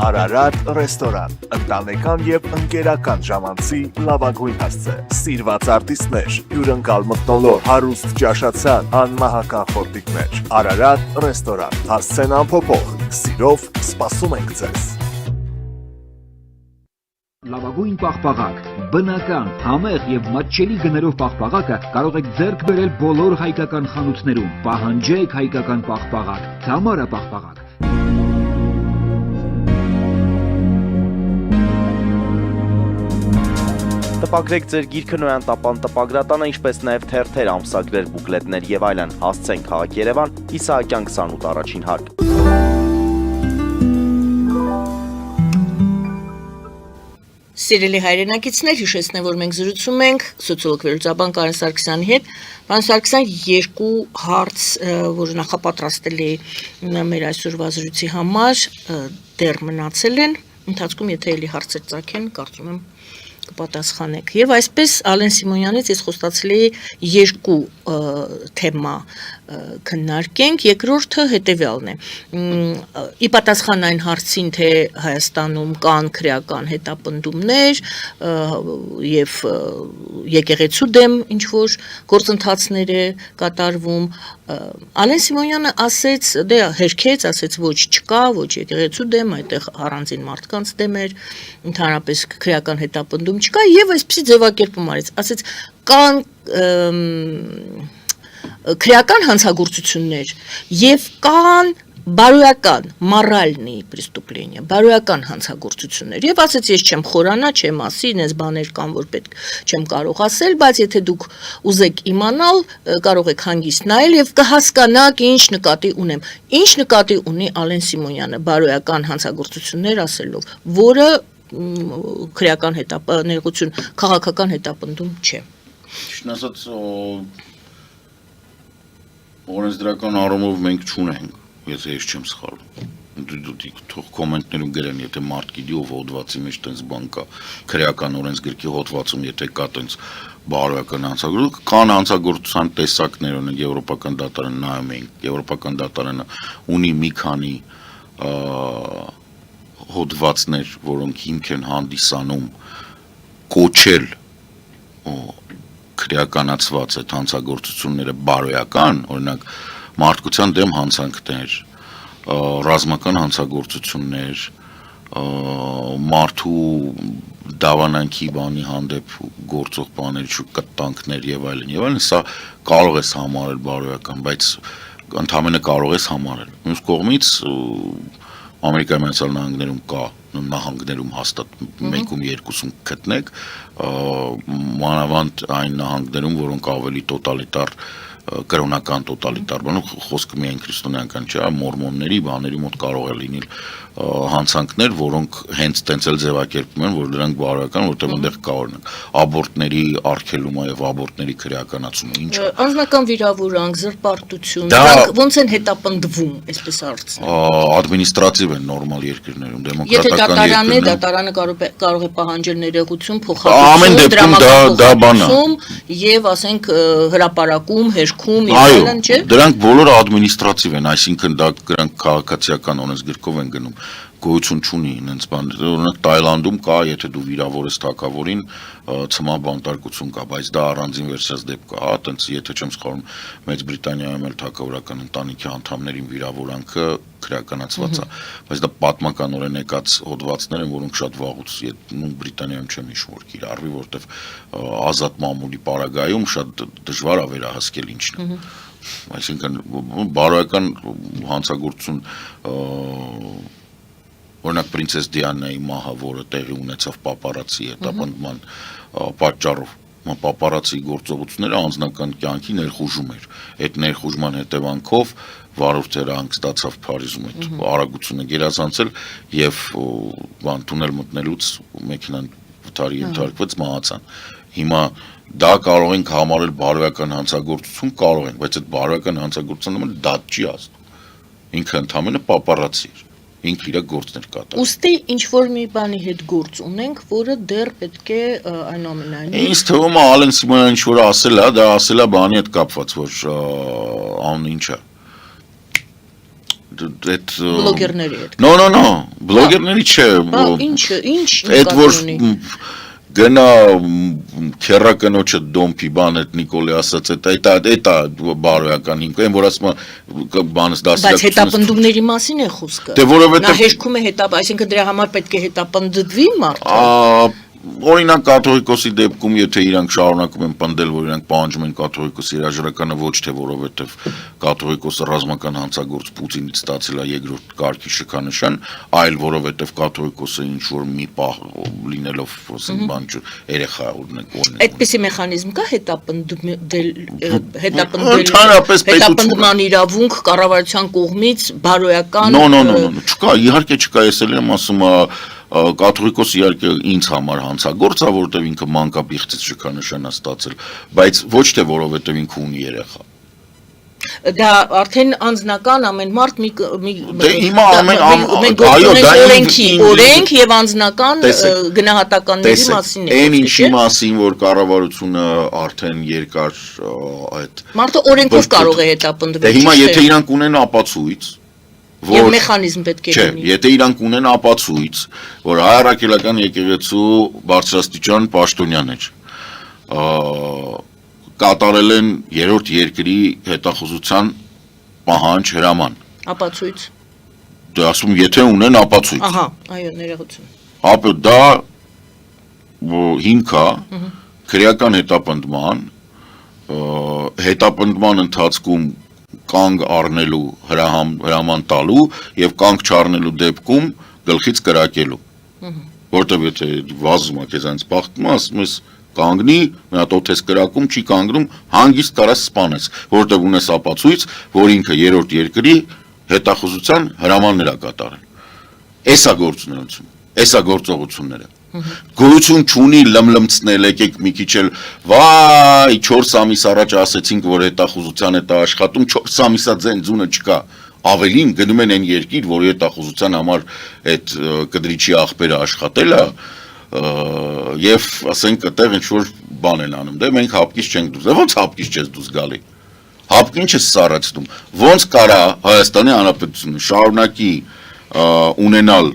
Արարատ ռեստորան, ընտանեկան եւ ընկերական ժամանցի լավագույն հասցե, սիրված արտիստներ, հյուրընկալ մթնոլորտ, հարուստ ճաշացան, անմահական խորտիկներ։ Արարատ ռեստորան, հասցեն անփոփոխ, սիրով սպասում ենք ձեզ։ Լավագույն պաղպաղակ, բնական, համեղ եւ մատչելի գներով պաղպաղակը կարող եք ձեռք բերել բոլոր հայկական խանութներում։ Պահանջեք հայկական պաղպաղակ, Թամարա պաղպաղակ։ Տպագրեք ձեր գիրքը Նոյան տապան տպագրատանը, ինչպես նաև թերթեր, ամսագրեր, բուկլետներ եւ այլն։ Հասցեն քաղաք Երևան, Իսահակյան 28 առաջին հարկ։ Սիրելի հայրենակիցներ, հիշեցնեմ, որ մենք զրուցում ենք սոցիոլոգ վերլուծաբան Կարեն Սարգսյանի հետ։ Պարոն Սարգսյան, երկու հարց, որ նախապատրաստել է մեր այսօրվա զրույցի համար, դեռ մնացել են։ Ընթացքում եթե էլի հարցեր ծագեն, կարծում եմ կպատասխանեք։ Եվ այսպես Ալեն Սիմոնյանից ես խոստացել էի երկու թեմա քննարկենք, երկրորդը հետևյալն է։ Ի պատասխան այն հարցին, թե Հայաստանում կան քրեական հետապնդումներ եւ եկեղեցու դեմ ինչ որ գործընթացներ է կատարվում, Ալեն Սիմոնյանը ասեց, դե հերքեց, ասեց ոչ չկա, ոչ եկեղեցու դեմ, այդտեղ առանձին մարդկանց դեմ էր, ընդհանրապես քրեական հետապնդում չկա եւ այսպեսի ձևակերպում արեց, ասեց կան քրեական հանցագործություններ եւ կան բարոյական մորալնի պրեստուպլենիա, բարոյական հանցագործություններ եւ ասեց ես չեմ խորանա, չեմ ասի, ինձ բաներ կան որ պետք չեմ կարող ասել, բայց եթե դուք ուզեք իմանալ, կարող եք հանգիստ նայել եւ կհասկանաք ինչ նկատի ունեմ։ Ինչ նկատի ունի Ալեն Սիմոնյանը բարոյական հանցագործություններ ասելով, որը քրեական հետապնդում, քաղաքական հետապնդում չէ։ Ճիշտ ասած, օրենսդրական առումով մենք չունենք, եթե ես չեմ սխալվում։ Դու թող կոմենտներում գրեն, եթե մարդ գիտի ով հոդվածի մեջ տենց բան կա, քրեական օրենսգրքի հոդվածում եթե կա տենց բարոյական հանցագործություն, կան հանցագործության տեսակներ, օրինակ եվրոպական դատարանը նայում ենք, եվրոպական դատարանը ունի մի քանի հոդվածներ, որոնք հիմք են հանդիսանում կոչել քրեականացված այդ հանցագործությունները բարոյական, օրինակ մարդկության դեմ հանցանքներ, ռազմական հանցագործություններ, մարդու դավանանքի բանի հանդեպ գործող բաներ, կտանքներ եւ այլն, սա կարող ես համարել բարոյական, բայց ընդհանրապես կարող ես համարել։ Մյուս կողմից Ամերիկայի Միացյալ Նահանգներում կա նահանգներում հաստատ 1-ում 2-ում գտնեք, մանավանդ այն նահանգներում, որոնք ավելի տոտալիտար կրոնական տոտալիտար բանով խոսքը միայն քրիստոնեական չէ, մորմոնների բաների մոտ կարող է լինել հանցանքներ, որոնք հենց տենց էլ ձևակերպում են, որ դրանք բարոյական, որտեղ այնտեղ կա օրինակ աբորտների արգելումը եւ աբորտների քրեականացումը, ինչ Անձնական վիրավորանք, զրպարտություն, Դա- դրանք ոնց են հետապնդվում, այսպես հարցը։ ադմինիստրատիվ են նորմալ երկրներում, Եթե դեմոկրատական դատարանն է, երկրներում դատարանը կարող է պահանջել ներողություն, Ամեն փոխհատուցում, դեպքում դա բան է։ եւ ասենք հրապարակում, հերքում եւ Այո, այլն, չէ՞։ դրանք բոլորը ադմինիստրատիվ են, այսինքն դա դրանք քաղաքացիական օրենսգրքով են գնում, գոյություն չունի այնց բան։ Օրինակ Թայլանդում կա, եթե դու վիրավոր ես թակավորին, ցմահ բանտարկություն կա, բայց դա առանձին վերջած դեպք է, հա, տենց եթե չեմ սխալվում, Մեծ Բրիտանիայում էլ թակավորական ընտանիքի անդամներին վիրավորանքը քրեականացված է, բայց դա պատմականորեն եկած հոդվածներ են, որոնք շատ վաղուց, Բրիտանիայում չեմ հիշում, որ կիրառվի, որտեվ ազատ մամուլի պարագայում շատ դժվար է վերահասկել ինչն է։ Այսինքն բարոյական հանցագործություն օրինակ Պրինցես Դիանայի մահը, որը տեղի ունեցավ պապարացի հետապնդման պատճառով, պապարացի գործողությունները անձնական կյանքի ներխուժում էր։ Այդ ներխուժման հետևանքով վարորդը հանգստացավ Փարիզում այդ արագությունը գերազանցել եւ տունել մտնելուց մեքենան վթարի ենթարկվեց, մահացան։ Հիմա դա կարող ենք համարել բարոյական հանցագործություն, կարող ենք, բայց այդ բարոյական հանցագործությունը նման դատ չի ասում։ Ինքը ընդհանրապես պապարացի էր։ Ինքը իր գործներ կատարում։ Ոստի ինչ որ մի բանի հետ գործ ունենք, որը դեռ պետք է այնուամենայնիվ Ինձ թվում է Ալեն Սիմոնյանը ինչ որ ասել է, դա ասել է բանի հետ կապված, որ ան ինչ է։ Այդ բլոգերների հետ։ No, բլոգերների չէ։ Բա ինչ Այդ որ նկատի ունի։ գնա քերակնոջը դոմփի բան այդ Նիկոլի ասած այդ բարոյական ինքը, այն որ ասում է բանս դասի։ Բայց հետապնդումների մասին է խոսքը։ Դե որովհետև Նա հերքում է այսինքն դրա համար պետք է հետապնդվի մարդը։ Օրինակ կաթողիկոսի դեպքում, եթե իրանք շարունակում են պնդել, որ իրանք պահանջում են կաթողիկոսի հրաժարականը ոչ թե որովհետև կաթողիկոսը ռազմական հանցագործ Պուտինից ստացել է երկրորդ կարգի շքանշան, այլ որովհետև կաթողիկոսը ինչ որ մի պահ լինելով բան երեխա օրինակ Այդպիսի մեխանիզմ կա Ընդհանրապես պետություն- հետապնդման իրավունք կառավարության կողմից բարոյական չկա, իհարկե չկա, ես էլ եմ ասում կաթողիկոս իհարկե ինձ համար հանցագործ է, որովհետև ինքը մանկաբիղծից շքանշան է ստացել, բայց ոչ թե որովհետև ինքը ունի երեխա։ Դա արդեն անձնական ամեն մարդ մի Դե հիմա մենք գործ ունենք օրենք եւ անձնական գնահատականների մասին է Այն ինչի մասին, որ կառավարությունը արդեն երկար այդ մարդը օրենքով կարող է հետապնդվել։ Դե հիմա եթե իրանք ունեն ապացույց Եվ մեխանիզմ պետք է Չէ, լինի։ եթե իրանք ունեն ապացույց, որ հայ առաքելական եկեղեցու բարձրաստիճան պաշտոնյան էր, կատարել են երրորդ երկրի հետախուզության պահանջ հրաման։ Ապացույց։ Դե ասում եթե ունեն ապացույց։ Ահա, այո, ներողություն։ Ապա դա հիմք է քրեական հետապնդման ընթացքում կանգ առնելու հրաման տալու եւ կանգ չառնելու դեպքում գլխից կրակելու որտեւ եթե վազում է քեզանից բախտում ասում ես կանգնի մի հատ օթես կրակում չի կանգնում հանգիստ կարաս սպանես որտեւ ունես ապացույց որ ինքը երրորդ երկրի հետախուզության հրամաններ է կատարել էսա գործունեություն էսա գործողությունները Գոյություն չունի լմլմցնել, եկեք մի քիչ էլ վայ 4 ամիս առաջ ասեցինք, որ հետախուզության հետ աշխատում 4 ամիսա ձենձունը չկա։ Ավելին գնում են այն երկիր, որ հետախուզության համար այդ կդրիչի աղբերը աշխատել է եւ ասենք այդտեղ ինչ որ բան են անում։ Դե մենք հապկից չենք դուրս։ Ոնց հապկից չես դուրս գալի։ Հապկին չես սառեցնում։ Ոնց կարա Հայաստանի Հանրապետությունը շարունակի ունենալ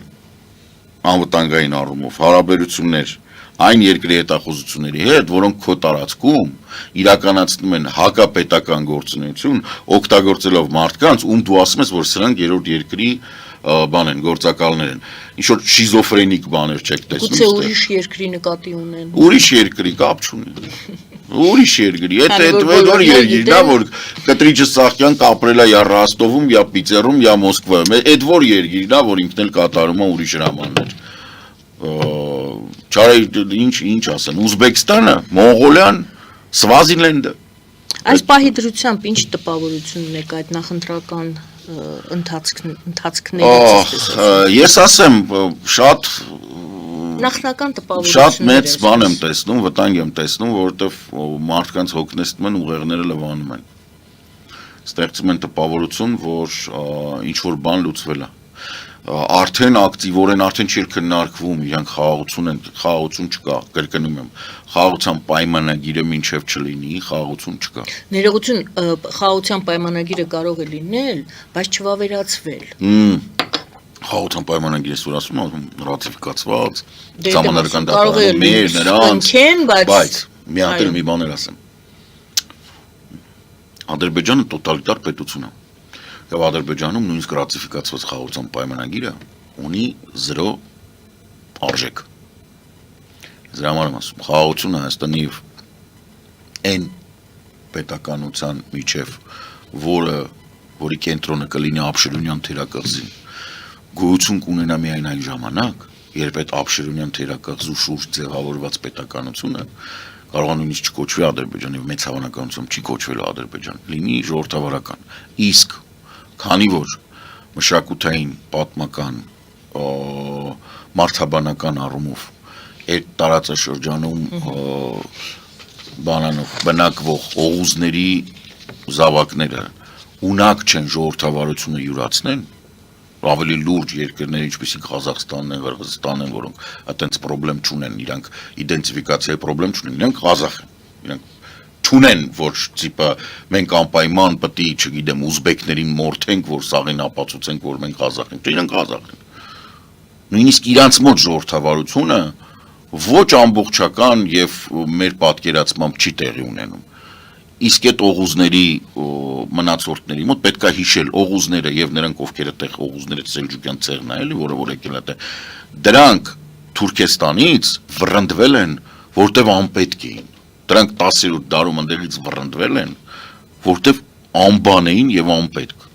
անվտանգային առումով հարաբերություններ այն երկրի հետախուզությունների հետ, որոնք քո տարածքում իրականացնում են հակապետական գործունեություն, օգտագործելով մարդկանց, ում դու ասում ես, որ սրանք երրորդ երկրի բան են, գործակալներ են։ Ինչ որ շիզոֆրենիկ բաներ չեք տեսնում։ Գուցե ուրիշ երկրի նկատի ունեն։ Ուրիշ երկրի կապ չունի։ Ուրիշ երկրի, այդ որ երկիր, դա որ կտրիչը Սահակյան կապրել է յա Ռոստովում, յա Պիցերում, յա Մոսկվայում, այդ որ երկիր, դա որ ինքն էլ կատարում է ուրիշ հրամաններ։ Չարի ինչ ասեն, Ուզբեկստանը, Մոնղոլիան, Սվազիլենդը։ Այս պահի դրությամբ ինչ տպավորություն ունեք այդ նախընտրական ընթացքներից։ Ես ասեմ, շատ Նախնական տպավորություններ։ Շատ մեծ բան եմ տեսնում, վտանգ եմ տեսնում, որովհետև մարդկանց հոգնեցնում են, ուղեղները լվանում են։ Ստեղծում են տպավորություն, որ ինչ որ բան լուծվել է։ Արդեն ակտիվորեն արդեն չի քննարկվում, իրանք խաղաղություն չկա, կրկնում եմ, խաղաղության պայմանագիրը մինչև չլինի, խաղաղություն չկա։ Ներողություն, խաղաղության պայմանագիրը կարող է լինել, բայց չվավերացվել։ Խաղաղության պայմանագիրը որ ասում եմ, ռատիֆիկացված, Դե, համանadrական կարող է դատարանում մեր նրանց, ընկեն, բայց մի հատ էլ այո։ մի բան էլ ասեմ։ Ադրբեջանը տոտալիտար պետություն է։ Եվ Ադրբեջանում նույնիսկ ռատիֆիկացված խաղաղության պայմանագիրը ունի 0 արժեք։ Դրա համար եմ ասում, խաղաղությունը Հայաստանի եւ այն պետականության միջև, որի կենտրոնը կլինի Աբշերունյան թերակղզին, գոյություն կունենա միայն այն ժամանակ, երբ այդ Աբշերունյան թերակղզու շուրջ ձևավորված պետականությունը կարող է նույնիսկ չկոչվի Ադրբեջան եւ մեծ հավանականությամբ չի կոչվելու Ադրբեջան, լինի ժողովրդավարական։ Իսկ քանի որ մշակութային, պատմական, մարդաբանական առումով այդ տարածաշրջանում բնակվող օղուզների զավակները ունակ չեն ժողովրդավարությունը յուրացնեն, ավելի լուրջ երկրներ, ինչպիսիք Ղազախստանն են, Ղրղզստանն են, որոնք այդտենց խնդրեմ չունեն, իրանք իդենտիֆիկացիայի խնդրեմ չունեն, իրանք Ղազախ են, իրանք չունեն, որ տիպը մենք անպայման պետք է, չգիտեմ, ուզբեկներին մորթենք, որ սաղին ապացուցենք, որ մենք Ղազախ ենք, իրանք Ղազախ են։ Նույնիսկ իրանց մոտ ժողովրդավարությունը ոչ ամբողջական եւ մեր պատկերացմամբ չի տեղի ունենում։ Իսկ այդ օղուզների մնացորդների մոտ պետք է հիշել օղուզները եւ նրանք ովքեր այդտեղ օղուզները Սելջուկյան ցեղն է, էլի, որը որ եկել է, դրանք Թուրքեստանից վռնդվել են, որտեվ անպետք էին։ Դրանք 10-րդ դարում ընդեղից վռնդվել են, որտեվ անբան էին եւ անպետք։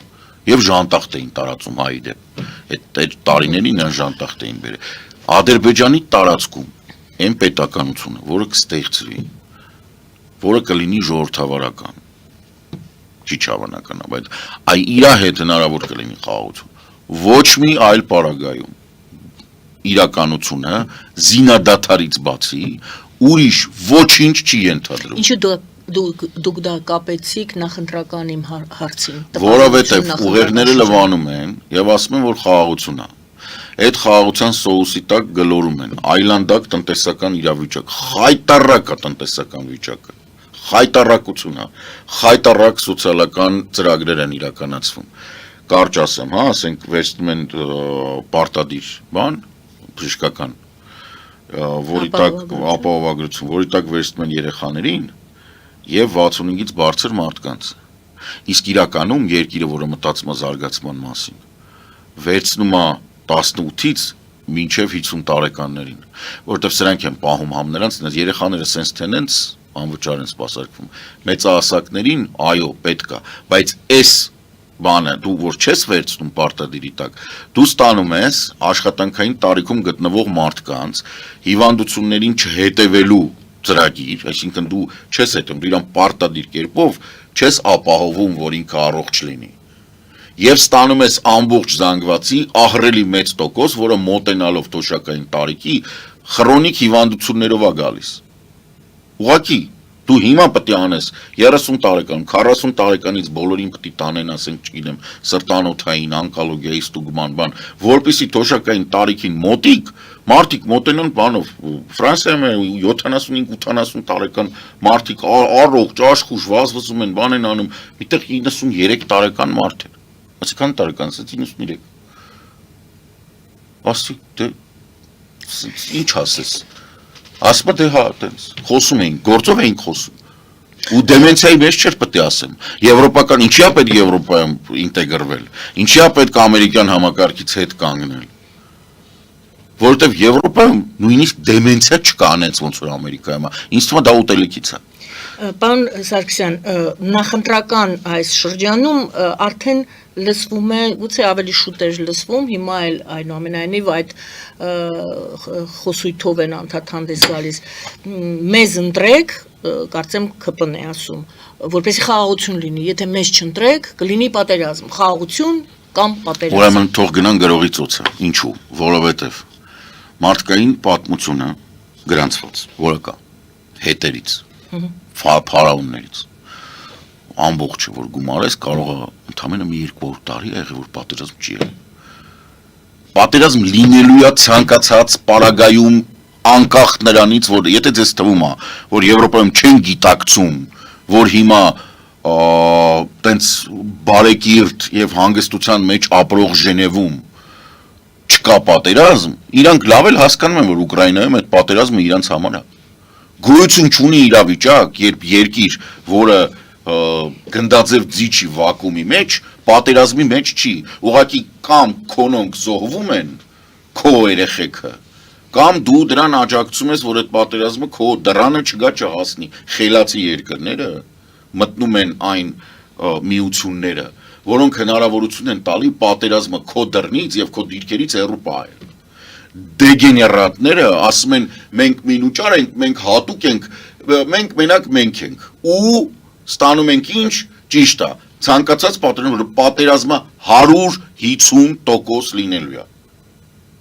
Եվ ժանտախտ էին տարածում հայի դեպ։ Այդ տարիներին նրան ժանտախտ էին բերել։ Ադրբեջանի տարածքում այն պետականությունը, որը կստեղծվի, որը կլինի ժողովրդավարական, չի հավանական, բայց այ իրա հետ հնարավոր կլինի խաղաղություն։ Ոչ մի այլ պարագայում իրականությունը զինադադարից բացի ուրիշ ոչինչ չի ենթադրում։ Ինչու դուք դա կապեցիք նախընտրական իմ հարցին։ Որովհետև ուղեղները լվանում են եւ ասում են, որ խաղաղություն է։ Այդ խաղաղության սոուսի տակ գլորում են այլանդակ տնտեսական իրավիճակ, խայտառակ է տնտեսական վիճակը, խայտառակություն է, խայտառակ սոցիալական ծրագրեր են իրականացվում։ Կարճ ասեմ, հա, ասենք վերցնում են պարտադիր բան, բժշկական, որի տակ ապահովագրություն, որի տակ վերցնում են երեխաներին եւ 65-ից բարձր մարդկանց։ Իսկ իրականում երկիրը, որը մտածում է զարգացման մասին, վերցնում է 18-ից մինչև 50 տարեկաններին, որովհետև սրանք են պահում համ նրանց, երեխաները սենց թենենց անվճար են սպասարկվում։ Մեծահասակներին, այո, պետք է, բայց այս բանը դու որ չես վերցնում պարտադիրի տակ, դու ստանում ես աշխատանքային տարիքում գտնվող մարդկանց հիվանդություններին չհետևելու ծրագիր, այսինքն դու չես հետում, դու իրան պարտադիր կերպով չես ապահովում, որ ինքը առողջ լինի։ Եվ ստանում ես ամբողջ զանգվածի ահռելի մեծ տոկոս, որը մոտենալով թոշակային տարիքի քրոնիկ հիվանդություններով է գալիս։ Ուղղակի դու հիմա պետք է անես 30 տարեկան, 40 տարեկանից բոլորին պետք է տանեն, ասենք, չգիտեմ, սրտանոթային, ոնկոլոգիայի ստուգման բան, որպեսզի թոշակային տարիքին մոտիկ մարդիկ մոտենան բանով, Ֆրանսիայում 75-80 տարեկան մարդիկ առողջ, աշխույժ վազվզում են, բան են անում, միտեղ 93 տարեկան մարդ է։ Այսքան տարեկան, 93։ Ասի, դե ինչ ասես։ Ասում դե հա, այտենց խոսում էին, գործով էին խոսում։ Ու դեմենցիայի մեջ չէր պետք է ասեմ։ Եվրոպական ինչի է պետք Եվրոպայում ինտեգրվել։ Ինչի է պետք ամերիկյան համակարգից հետ կանգնել։ Որովհետև Եվրոպայում նույնիսկ դեմենցիա չկա անենց ոնց որ Ամերիկայում։ Ինձ թվում է դա ուտելիքից է։ Պարոն Սարգսյան, նախընտրական այս շրջանում արդեն լսվում է, գուցե ավելի շուտ էր լսվում, հիմա էլ այնուամենայնիվ այդ խոսույթով են անդադար հանդես գալիս։ Մեզ ընտրեք, կարծեմ ԿՊՆ է ասում, որպեսզի խաղաղություն լինի, եթե մեզ չընտրեք, կլինի պատերազմ, խաղաղություն կամ պատերազմ։ Ուրեմն թող գնան գրողի ծոցը։ Ինչու՞, որովհետև մարդկային պատմությունը գրանցված, որը կա հետերից, փարավոններից, ամբողջը որ գումարես, կարող է ընդամենը մի 200 տարի եղել, որ պատերազմ չի եղել։ Պատերազմ լինելու է ցանկացած պարագայում անկախ նրանից, որ եթե ձեզ թվում է, որ Եվրոպայում չեն գիտակցում, որ հիմա տենց բարեկիրթ եւ հանգստության մեջ ապրող Ժնևում չկա պատերազմ, իրանք լավ էլ հասկանում են, որ Ուկրաինայում այդ պատերազմը իրանց համար է։ Գոյություն չունի իրավիճակ, երբ երկիր, որը գնդաձև ձիչի վակուումի մեջ, պատերազմի մեջ չի, ուղղակի կամ քոնոնք զոհվում են, քո երեխեքը, կամ դու դրան աջակցում ես, որ այդ պատերազմը քո դռանը չգա չհասնի, խելացի երկրները մտնում են այն միությունները, որոնք հնարավորություն են տալի պատերազմը քո դռնից եւ քո դիրքերից հեռու պահել։ Դեգեներատները ասում են մենք մինուճար ենք, մենք հատուկ ենք, մենք մենակ մենք ենք ու ստանում ենք ինչ ճիշտ է ցանկացած պատերազմը 150% լինելու է։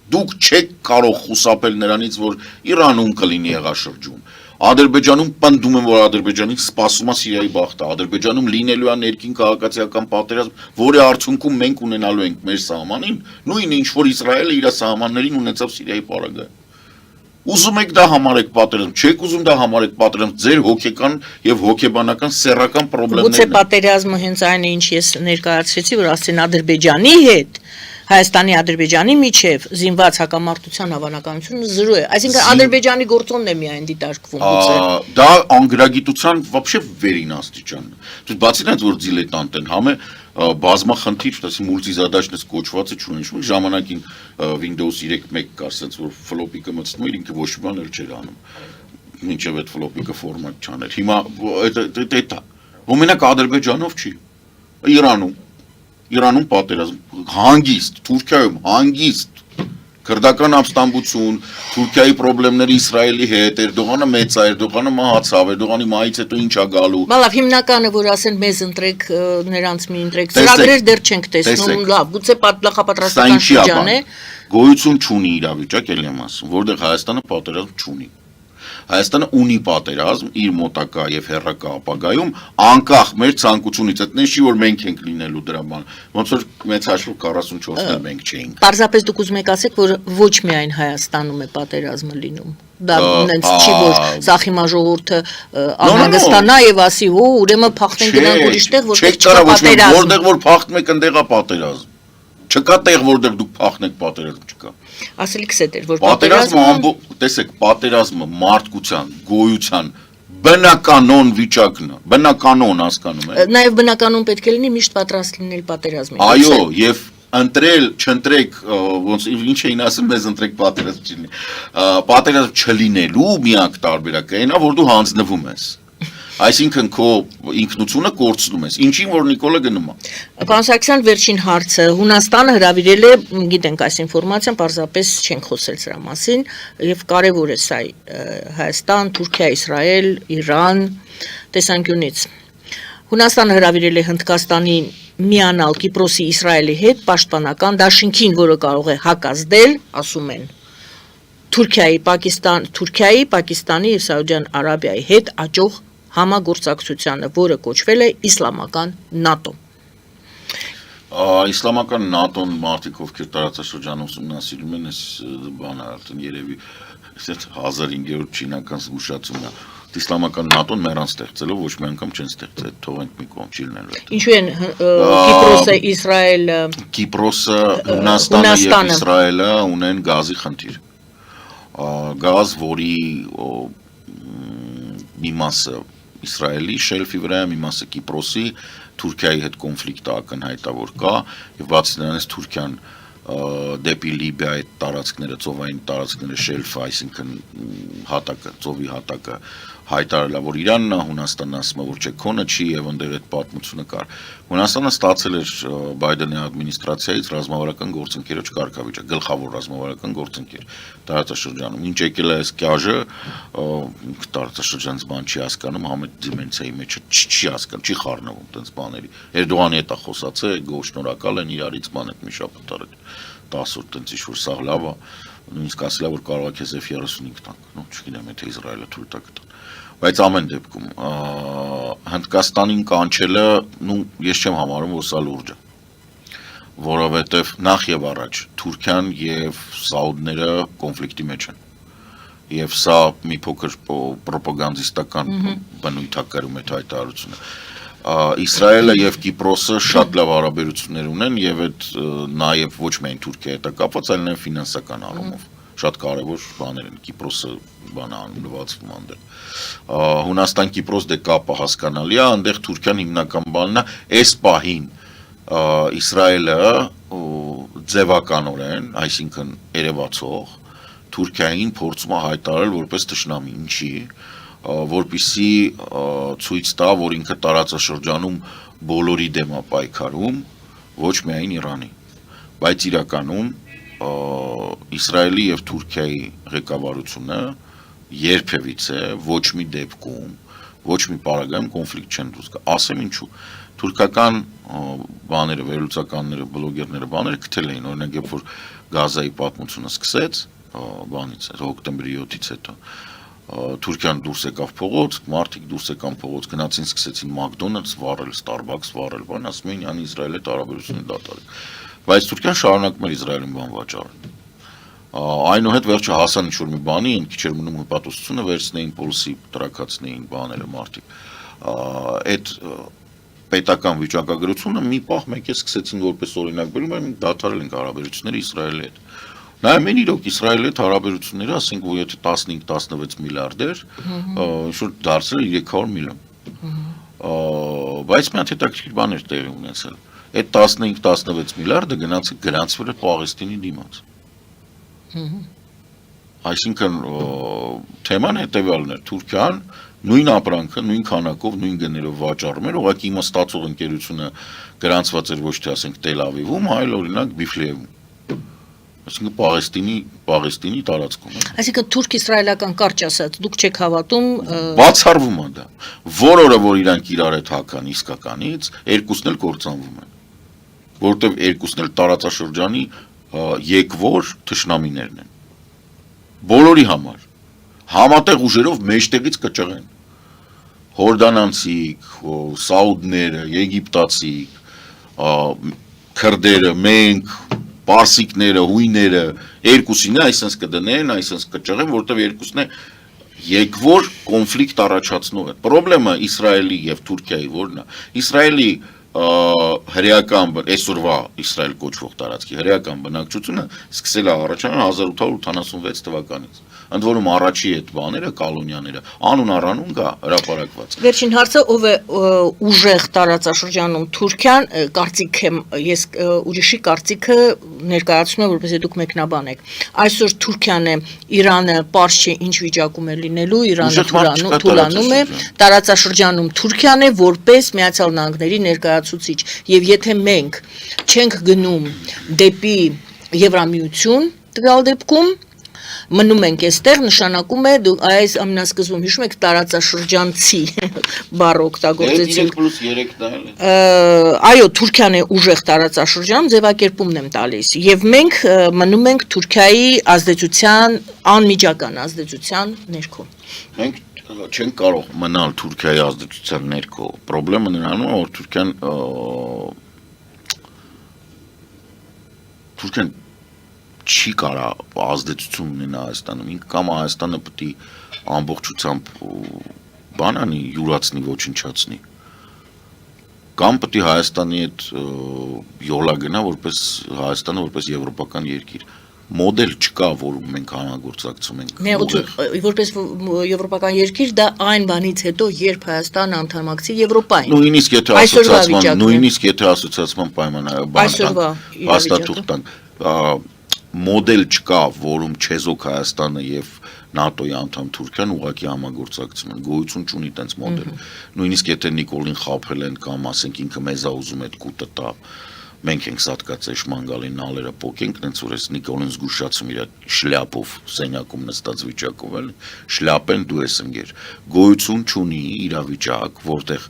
Դուք չեք կարող խուսափել նրանից, որ Իրանում կլինի եղաշրջում։ Ադրբեջանում պնդում են, որ Ադրբեջանին սպասում է Սիրիայի բախտը, Ադրբեջանում լինելու է ներքին քաղաքացիական պատերազմ, որի արդյունքում մենք ունենալու ենք մեր սահմանին, նույնը ինչ որ Իսրայելը իր սահմաններին ունեցավ Սիրիայի պարագայում։ Ուզում եք դա համարեք պատերազմ, չեք ուզում դա համարեք պատերազմ, ձեր հոգեկան եւ հոգեբանական սեռական խնդիրներն Գուցե պատերազմը հենց այն է, ինչ ես ներկայացրեցի, որ ասեն Ադրբեջանի հետ, Հայաստանի Ադրբեջանի միջև զինված հակամարտության հավանականությունը 0 է։ Այսինքն Ադրբեջանի գործոնն է միայն դիտարկվում գուցե։ Դա անգրագիտության вообще վերին աստիճանն է։ Դու բացի նրանից որ դիլետանտ են, համը բազմախնդիր, ասի մուլտիզադաշնես կոչվածը չունեն, ժամանակին Windows 3.1 կար, ասած որ ֆլոպիկը մտցնում էր, ինքը ոչ մի բան էլ չէր անում։ Մինչև այդ ֆլոպիկը ֆորմատ չաներ։ Հիմա դա Ոմենակ Ադրբեջանով չի։ Իրանում պատերազմ, հանգիստ, Թուրքիայում հանգիստ, քրդական ապստամբություն, Թուրքիայի խնդիրները Իսրայելի հետ, Էրդողանը մեծ է, Էրդողանը մահացավ, Էրդողանի մահից հետո ինչ է գալու։ Բալավ հիմնականը որ ասեն մեզ ընտրեք, նրանց մի ընտրեք, ծրագրեր դեռ չենք տեսնում, լավ, գուցե նախապատրաստական շրջան է։ Գոյություն չունի իրավիճակ, ելի եմ ասում, որտեղ Հայաստանը պատերազմ չունի։ Հայաստանը ունի պատերազմ իր մոտակա եւ հեռակա ապագայում անկախ մեր ցանկությունից, այդտեղ չի որ մենք ենք լինելու դրա բան, ոնց որ մեծ հաշվով 44-ն էլ մենք չէինք։ Պարզապես դուք ուզում եք ասեք, որ ոչ միայն Հայաստանում է պատերազմը լինում։ Դա նենց չի որ սախիմա ժողովուրդը անհանգստանա եւ ասի, «Օ, ուրեմն փախտեն գնանք ուրիշտեղ, որտեղ չկա պատերազմ»։ Որտեղ որ փախտում եք, ընդեղա պատերազմ։ Չկա տեղ, որտեղ դուք փախնեք, պատերազմ չկա։ Ասելիքս է դեր, որ պատերազմը, տեսեք, պատերազմը մարդկության, գոյության բնականոն վիճակն է, բնականոն հասկանում եք։ Նաև բնականon պետք է լինի միշտ պատրաստ լինել պատերազմին։ Այո, եւ ընտրել, չընտրեք, ոնց ինչ էին ասում, մեզ ընտրեք պատերազմ չլինի։ Պատերազմ չլինելու միակ տարբերակը այն է, որ դու հանձնվում ես։ Այսինքն քո ինքնությունը կորցնում ես։ Ինչին որ Նիկոլը գնում է։ Պարոն Սարգսյան, վերջին հարցը Հունաստանը հրավիրել է, գիտենք այս ինֆորմացիան, պարզապես չենք խոսել սրա մասին, եւ կարեւոր է սա Հայաստան, Թուրքիա, Իսրայել, Իրան տեսանկյունից։ Հունաստանը հրավիրել է Հնդկաստանին միանալ Կիպրոսի Իսրայելի հետ պաշտպանական դաշինքին, որը կարող է հակազդել, ասում են Թուրքիայի, Պակիստանի եւ Սաուդյան Արաբիայի հետ աճող համագործակցությանը, որը կոչվել է Իսլամական ՆԱՏՕ։ Իսլամական ՆԱՏՕ-ն մարդիկ ովքեր տարածաշրջանում ուսումնասիրում են, այս բանը արդեն երևի 1500 չինական զգուշացումն է։ Իսլամական ՆԱՏՕ-ն մեռան ստեղծելով ոչ մի անգամ չեն ստեղծել, թողենք մի կողմ չի լինելու։ Ինչու են Կիպրոսը, Իսրայելը, Կիպրոսը, Հունաստանը եւ Իսրայելը ունեն գազի խնդիր։ Գազ, որի մի մասը Իսրայելի շելֆի վրա, մի մասը Կիպրոսի, Թուրքիայի հետ կոնֆլիկտը ակնհայտավոր կա եւ բացի նրանից Թուրքիան դեպի Լիբիա այդ տարածքները, ծովային տարածքները շելֆը, այսինքն հատակը, ծովի հատակը հայտարարել է, որ Իրանն է, Հունաստանն ասում է, որ չէ, քոնը չի եւ այնտեղ այդ պատմությունը կար։ Հունաստանը ստացել էր Բայդենի ադմինիստրացիայից ռազմավարական գործընկերոջ կարգավիճակ, գլխավոր ռազմավարական գործընկեր տարածաշրջանում։ Ինչ եկել է այս կյաժը, տարածաշրջանից բան չի հասկանում, համետ դիմենցիայի մեջ չի հասկանում, չի խառնվում այդպես բաների։ Էրդողանի հետ է խոսացել, գոհ շնորհակալ են իրարից բան այդ մի շաբաթ արել 10 օր տենց ինչ-որ սաղ լավ է, նույնիսկ ասել է, որ կարող է քեզ F-35 տանք, չգիտեմ, եթե Իսրայելը թույլ տա կտան։ Բայց ամեն դեպքում Հնդկաստանին կանչելը, ես չեմ համարում, որ սա լուրջ է, որովհետև նախ եւ առաջ Թուրքիան եւ Սաուդները կոնֆլիկտի մեջ են։ Եվ սա մի փոքր պրոպագանդիստական բնույթ է կրում այդ հայտարարությունը։ Իսրայելը եւ Կիպրոսը շատ լավ հարաբերություններ ունեն եւ այդ նաեւ ոչ միայն Թուրքիայի հետ է կապված, այլ նաեւ ֆինանսական առումով շատ կարեւոր բաներ են։ Կիպրոսը բանը անունվածվում անդեր։ Հունաստան-Կիպրոս դե կապը հասկանալի է, այնտեղ Թուրքիան հիմնական բանն է, այս պահին Իսրայելը ձևականորեն, այսինքն երևացող Թուրքիային փորձում է հայտարարել որպես թշնամի, ինչի որպեսզի ցույց տա, որ ինքը տարածաշրջանում բոլորի դեմ է պայքարում, ոչ միայն Իրանի, բայց իրականում Իսրայելի եւ Թուրքիայի ղեկավարությունը երբևիցե ոչ մի դեպքում, ոչ մի պարագայում կոնֆլիկտ չեն դուրս գա։ Ասեմ ինչու։ Թուրքական բաները, վերլուծականները, բլոգերները բաները գտել էին, օրինակ երբ որ Գազայի պատմությունը սկսեց, բանից, հոկտեմբերի 7-ից հետո Թուրքիան դուրս եկավ փողոց, մարդիկ դուրս եկան փողոց, գնացին սկսեցին McDonald's վառել, Starbucks վառել, բան ասում էին, անի Իսրայելի հետ հարաբերությունները դատարկ։ Բայց Թուրքիան շարունակում էր Իսրայելին բան վաճառել։ Այնուհետ վերջը հասան ինչ-որ մի բանի, այն քիչ էր մնում հպատոսությունը վերցնեին պոլսի, տրակացնեին բաները մարդիկ։ Այդ պետական վիճակագրությունը մի պահ մեկ է սկսեցին որպես օրինակ բերում, մենք դադարել ենք հարաբերությունները Իսրայելի հետ։ Նաև մենք իրոք Իսրայելի հետ հարաբերությունները, ասենք, որ եթե 15-16 միլիարդ էր, ինչ-որ դարձել 300 միլիոն։ Բայց մի հատ հետաքրքիր բաներ տեղի ունեցել։ Այդ 15-16 միլիարդը գրանցվել է Պաղեստինի դիմաց։ Այսինքն թեման հետևյալն էր, Թուրքիան նույն ապրանքը, նույն քանակով, նույն գներով վաճառում էր, ուղղակի հիմա ստացող ընկերությունը գրանցված էր ոչ թե ասենք Տել Ավիվում, այլ օրինակ Բիֆլեևում։ Այսինքն Պաղեստինի տարածքում։ Այսինքն թուրք-իսրայելական կարճ ասած, դուք չեք հավատում բացառվում է դա։ Որորը որ իրանք իրար հետ հական իսկականից, երկուսն էլ կործանվում են։ Որտեվ երկուսն էլ տարածաշրջանի եկվոր թշնամիներն են։ Բոլորի համար համատեղ ուժերով մեջտեղից կճղեն։ Հորդանանցիք, սաուդները, եգիպտացիք, քրդերը, մենք, պարսիկները, հույները, երկուսին է այսպես կդնեն, այսպես կճղեն, որտեղ երկուսն է եկվոր կոնֆլիկտ առաջացնող է։ Պրոբլեմը Իսրայելի եւ Թուրքիայի որն է։ Իսրայելի հրեական այսօրվա Իսրայել կոչվող տարածքի հրեական բնակչությունը սկսել է առաջանալ 1886 թվականից։ Ընդ որում առաջի այդ բաները, կալոնյաները, անուն առանուն կա հրապարակված։ Վերջին հարցը ով է ուժեղ տարածաշրջանում Թուրքիան, կարծիք եմ, ես ուրիշի կարծիքը ներկայացնում եմ, որպեսզի դուք մեկնաբան եք։ Այսօր Թուրքիան է, Իրանը պարզ չէ ինչ վիճակում է լինելու, Իրանը թուլանում է, տարածաշրջանում Թուրքիան է որպես Միացյալ Նահանգների ներկայացուցիչ, եւ եթե մենք չենք գնում դեպի Եվրամիություն, տվյալ դեպքում մնում ենք այստեղ, նշանակում է դու այս ամենասկզբում հիշում եք տարածաշրջանցի բառ օգտագործեցին 3+3 դա էլ է։ Այո, Թուրքիան է ուժեղ տարածաշրջանում, ձևակերպումն եմ տալիս, եւ մենք մնում ենք Թուրքիայի ազդեցության, անմիջական ազդեցության ներքո։ Մենք չենք կարող մնալ Թուրքիայի ազդեցության ներքո։ Պրոբլեմը նրանում է, որ Թուրքիան չի կարա ազդեցություն ունենա Հայաստանում, ինքը կամ Հայաստանը պետք է ամբողջությամբ բան անի, յուրացնի, ոչնչացնի, կամ պետք է Հայաստանի հետ յոլա գնա, որպես Հայաստանը որպես եվրոպական երկիր։ Մոդել չկա, որում մենք համագործակցում ենք։ Որպես եվրոպական երկիր դա այն բանից հետո, երբ Հայաստանը անդամակցի Եվրոպային։ Նույնիսկ եթե ասոցիացման պայմանավորված մոդել չկա, որում չեզոք Հայաստանը եւ ՆԱՏՕ-ի անդամ Թուրքիան ուղղակի համագործակցում են, գոյություն չունի տենց մոդել։ Նույնիսկ եթե Նիկոլին խաբել են կամ ասենք ինքը մեզ է ուզում այդ կուտը տա, մենք ենք սատկած այս մանգալին նալերը փոքենք, տենց որ այս Նիկոլին զգուշացում իր շլյապով սենյակում նստած վիճակով էլ շլյապեն դու ես ընկեր։ Գոյություն չունի իրավիճակ, որտեղ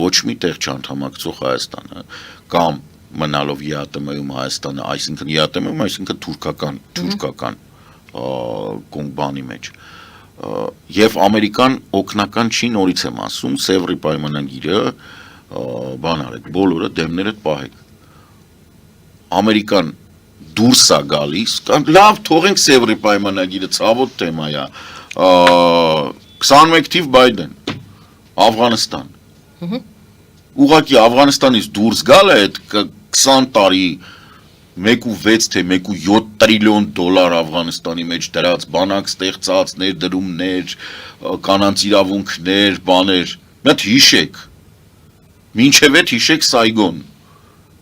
ոչ մի տեղ չանդամակցող Հայաստանը կամ մնալով ԵԱՏՄ-ում Հայաստանը, այսինքն ԵԱՏՄ-ում, այսինքն թուրքական կոնգբանի մեջ եւ ամերիկան օգնական չի, նորից եմ ասում, Սևրի պայմանագիրը բան արեք, բոլորը դեմները պահեք։ Ամերիկան դուրս է գալիս, լավ թողենք Սևրի պայմանագիրը, ցավոտ թեմա է, 21 թիվ Բայդեն, Աֆղանստան։ Ուղղակի Աֆղանստանից դուրս գալը այդ 20 տարի 1.6 թե 1.7 տրիլիոն դոլար Աֆղանստանի մեջ դրած բանակ ստեղծած ներդրումներ, կանանց իրավունքներ, բաներ, մի հատ հիշեք, մինչև այդ հիշեք Սայգոն,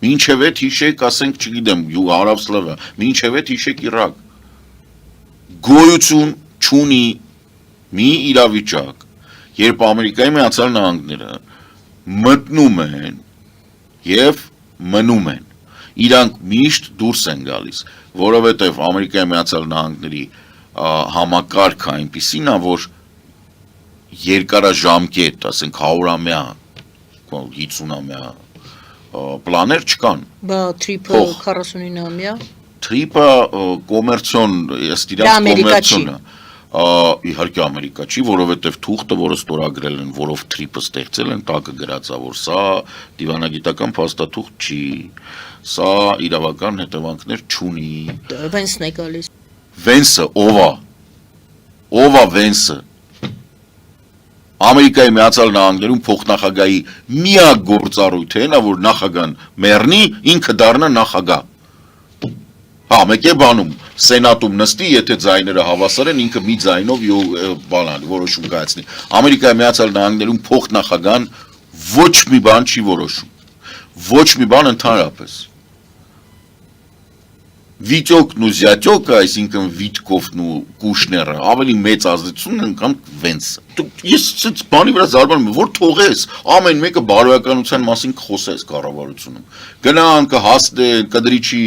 մինչև այդ հիշեք, ասենք, չգիտեմ, Հարավսլավիա, մինչև այդ հիշեք Իրաք, գոյություն չունի մի իրավիճակ, երբ Ամերիկայի Միացյալ Նահանգները մտնում են եւ մնում են, իրանք միշտ դուրս են գալիս, որովհետև Ամերիկայի Միացյալ Նահանգների համակարգը այնպիսին է, որ երկարաժամկետ, ասենք 100-ամյա, 50-ամյա պլաներ չկան։ Բա թրիպը 49-ամյա։ Թրիպը կոմերցիոն, ըստ իրաց կոմերցիոն է։ Իհարկե Ամերիկա չի, որովհետև թուղթը, որը ստորագրել են, որով թրիպը ստեղծել են, տակը գրած է, որ սա դիվանագիտական փաստաթուղթ չի, սա իրավական հետևանքներ չունի։ Վենսն է գալիս։ Վենսը ով է Վենսը։ Ամերիկայի Միացյալ Նահանգներում փոխնախագահի միակ գործառույթը նա, որ նախագահան մեռնի, ինքը դառնա նախագահ։ Հա, մեկ է բանում, սենատում նստի, եթե ձայները հավասար են, ինքը մի ձայնով որոշում կայացնի։ Ամերիկայի Միացյալ Նահանգներում փոխնախագահան ոչ մի բան չի որոշում։ Ոչ մի բան ընդհանրապես։ Վիտյոկն ու Զյատյոկը, այսինքն Վիտկովն ու Կուշները, ավելի մեծ ազդեցություն են կամ Վենսը։ Ես ցած բանի վրա զարմանում եմ, որ թողես, ամեն մեկը բարոյականության մասին խոսես կառավարությունում։ Գնան կհասնեն, կդրիչի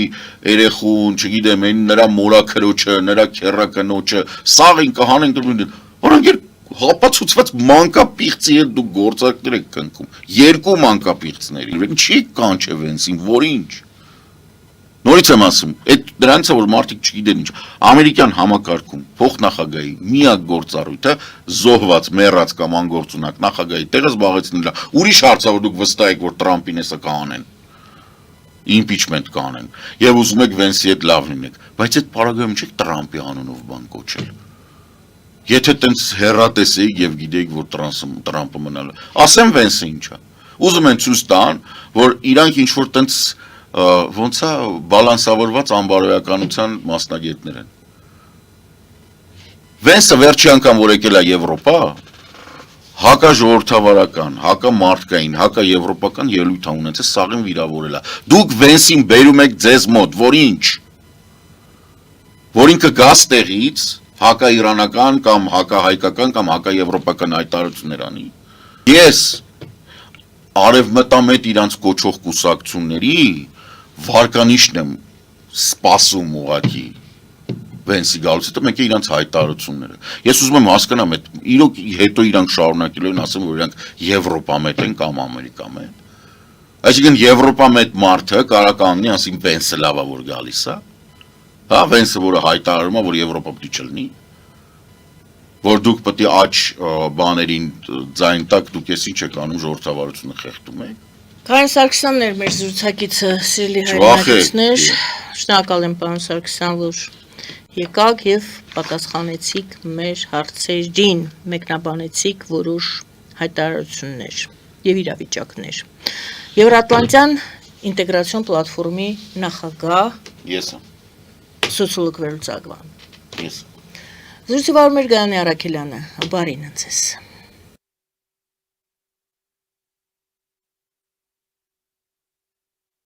երեխուն, չգիտեմ, նրա մորաքրոջը, նրա քեռակնոջը, սաղին կհանեն դրուն։ Որոնք հապացուցված մանկապիղծի հետ դու գործակներ եք կնքում։ Երկու մանկապիղծների։ Ինչի կանչե Վենսին, որ ինչ։ Նորից եմ ասում, այդ դրանից է որ մարդիկ չգիտեն ինչ, ամերիկյան համակարգում փոխնախագահի միակ գործառույթը զոհված, մեռած կամ անգործունակ նախագահի տեղը զբաղեցնելն է։ Ուրիշ հարց է որ դուք վստահ եք որ Տրամպին էսը կանեն, impeachment կանեն, եւ ուզում եք Վենսի հետ լավ լինեք, բայց այդ պարագայում չեք Տրամպի անունով բան կոչել։ Եթե տենց հեռատես էիք եւ գիտեիք որ Տրամպը մնալ է, ասեմ Վենսը ինչ է։ Ուզում են ցույց տան, որ իրանք ինչ որ տենց ոնց է բալանսավորված անբարոյականության մասնագետներ են։ Վենսը վերջի անգամ որ եկել է Եվրոպա, հակաժողովրդավարական, հակամարտկային, հակաեվրոպական ելույթ է ունեցել, սաղին վիրավորել է։ Դուք Վենսին բերում եք ձեզ մոտ, որ ինչ։ Որ ինքը գաս տեղից հակաիրանական կամ հակահայկական կամ հակաեվրոպական հայտարարություններ անի։ Ես արևմտամետ իրանց կոչող կուսակցությունների վարկանիշն եմ սպասում ուղղակի Վենսի գալուց հետո մեկ է իրանց հայտարարությունները։ Ես ուզում եմ հասկանամ այդ իրոք հետո իրանք շարունակելու են ասում որ իրանք Եվրոպամետ են կամ Ամերիկամետ։ Այսինքն Եվրոպամետ մարդը կարա կանգնի ասի Վենսը լավ է որ գալիս է։ Հա Վենսը որը հայտարարում է որ Եվրոպա պետք է չլինի։ Որ դուք պետք է աճ բաներին ձայն տակ դուք ես ինչ եք անում ժողովրդավարությունը խեղդում եք։ Կարեն Սարգսյանն էր մեր զրուցակիցը, սիրելի հայրենակիցներ, շնորհակալ եմ պարոն Սարգսյան, որ եկաք եւ պատասխանեցիք մեր հարցերին, մեկնաբանեցիք որոշ հայտարարություններ եւ իրավիճակներ։ Եվրատլանտյան ինտեգրացիոն պլատֆորմի նախագահ Ես եմ։ Սոցիոլոգ Վերլուծագվան։ Ես։ Զրուցի վարում էր Գայանե Արաքելյանը, բարին ընձեզ։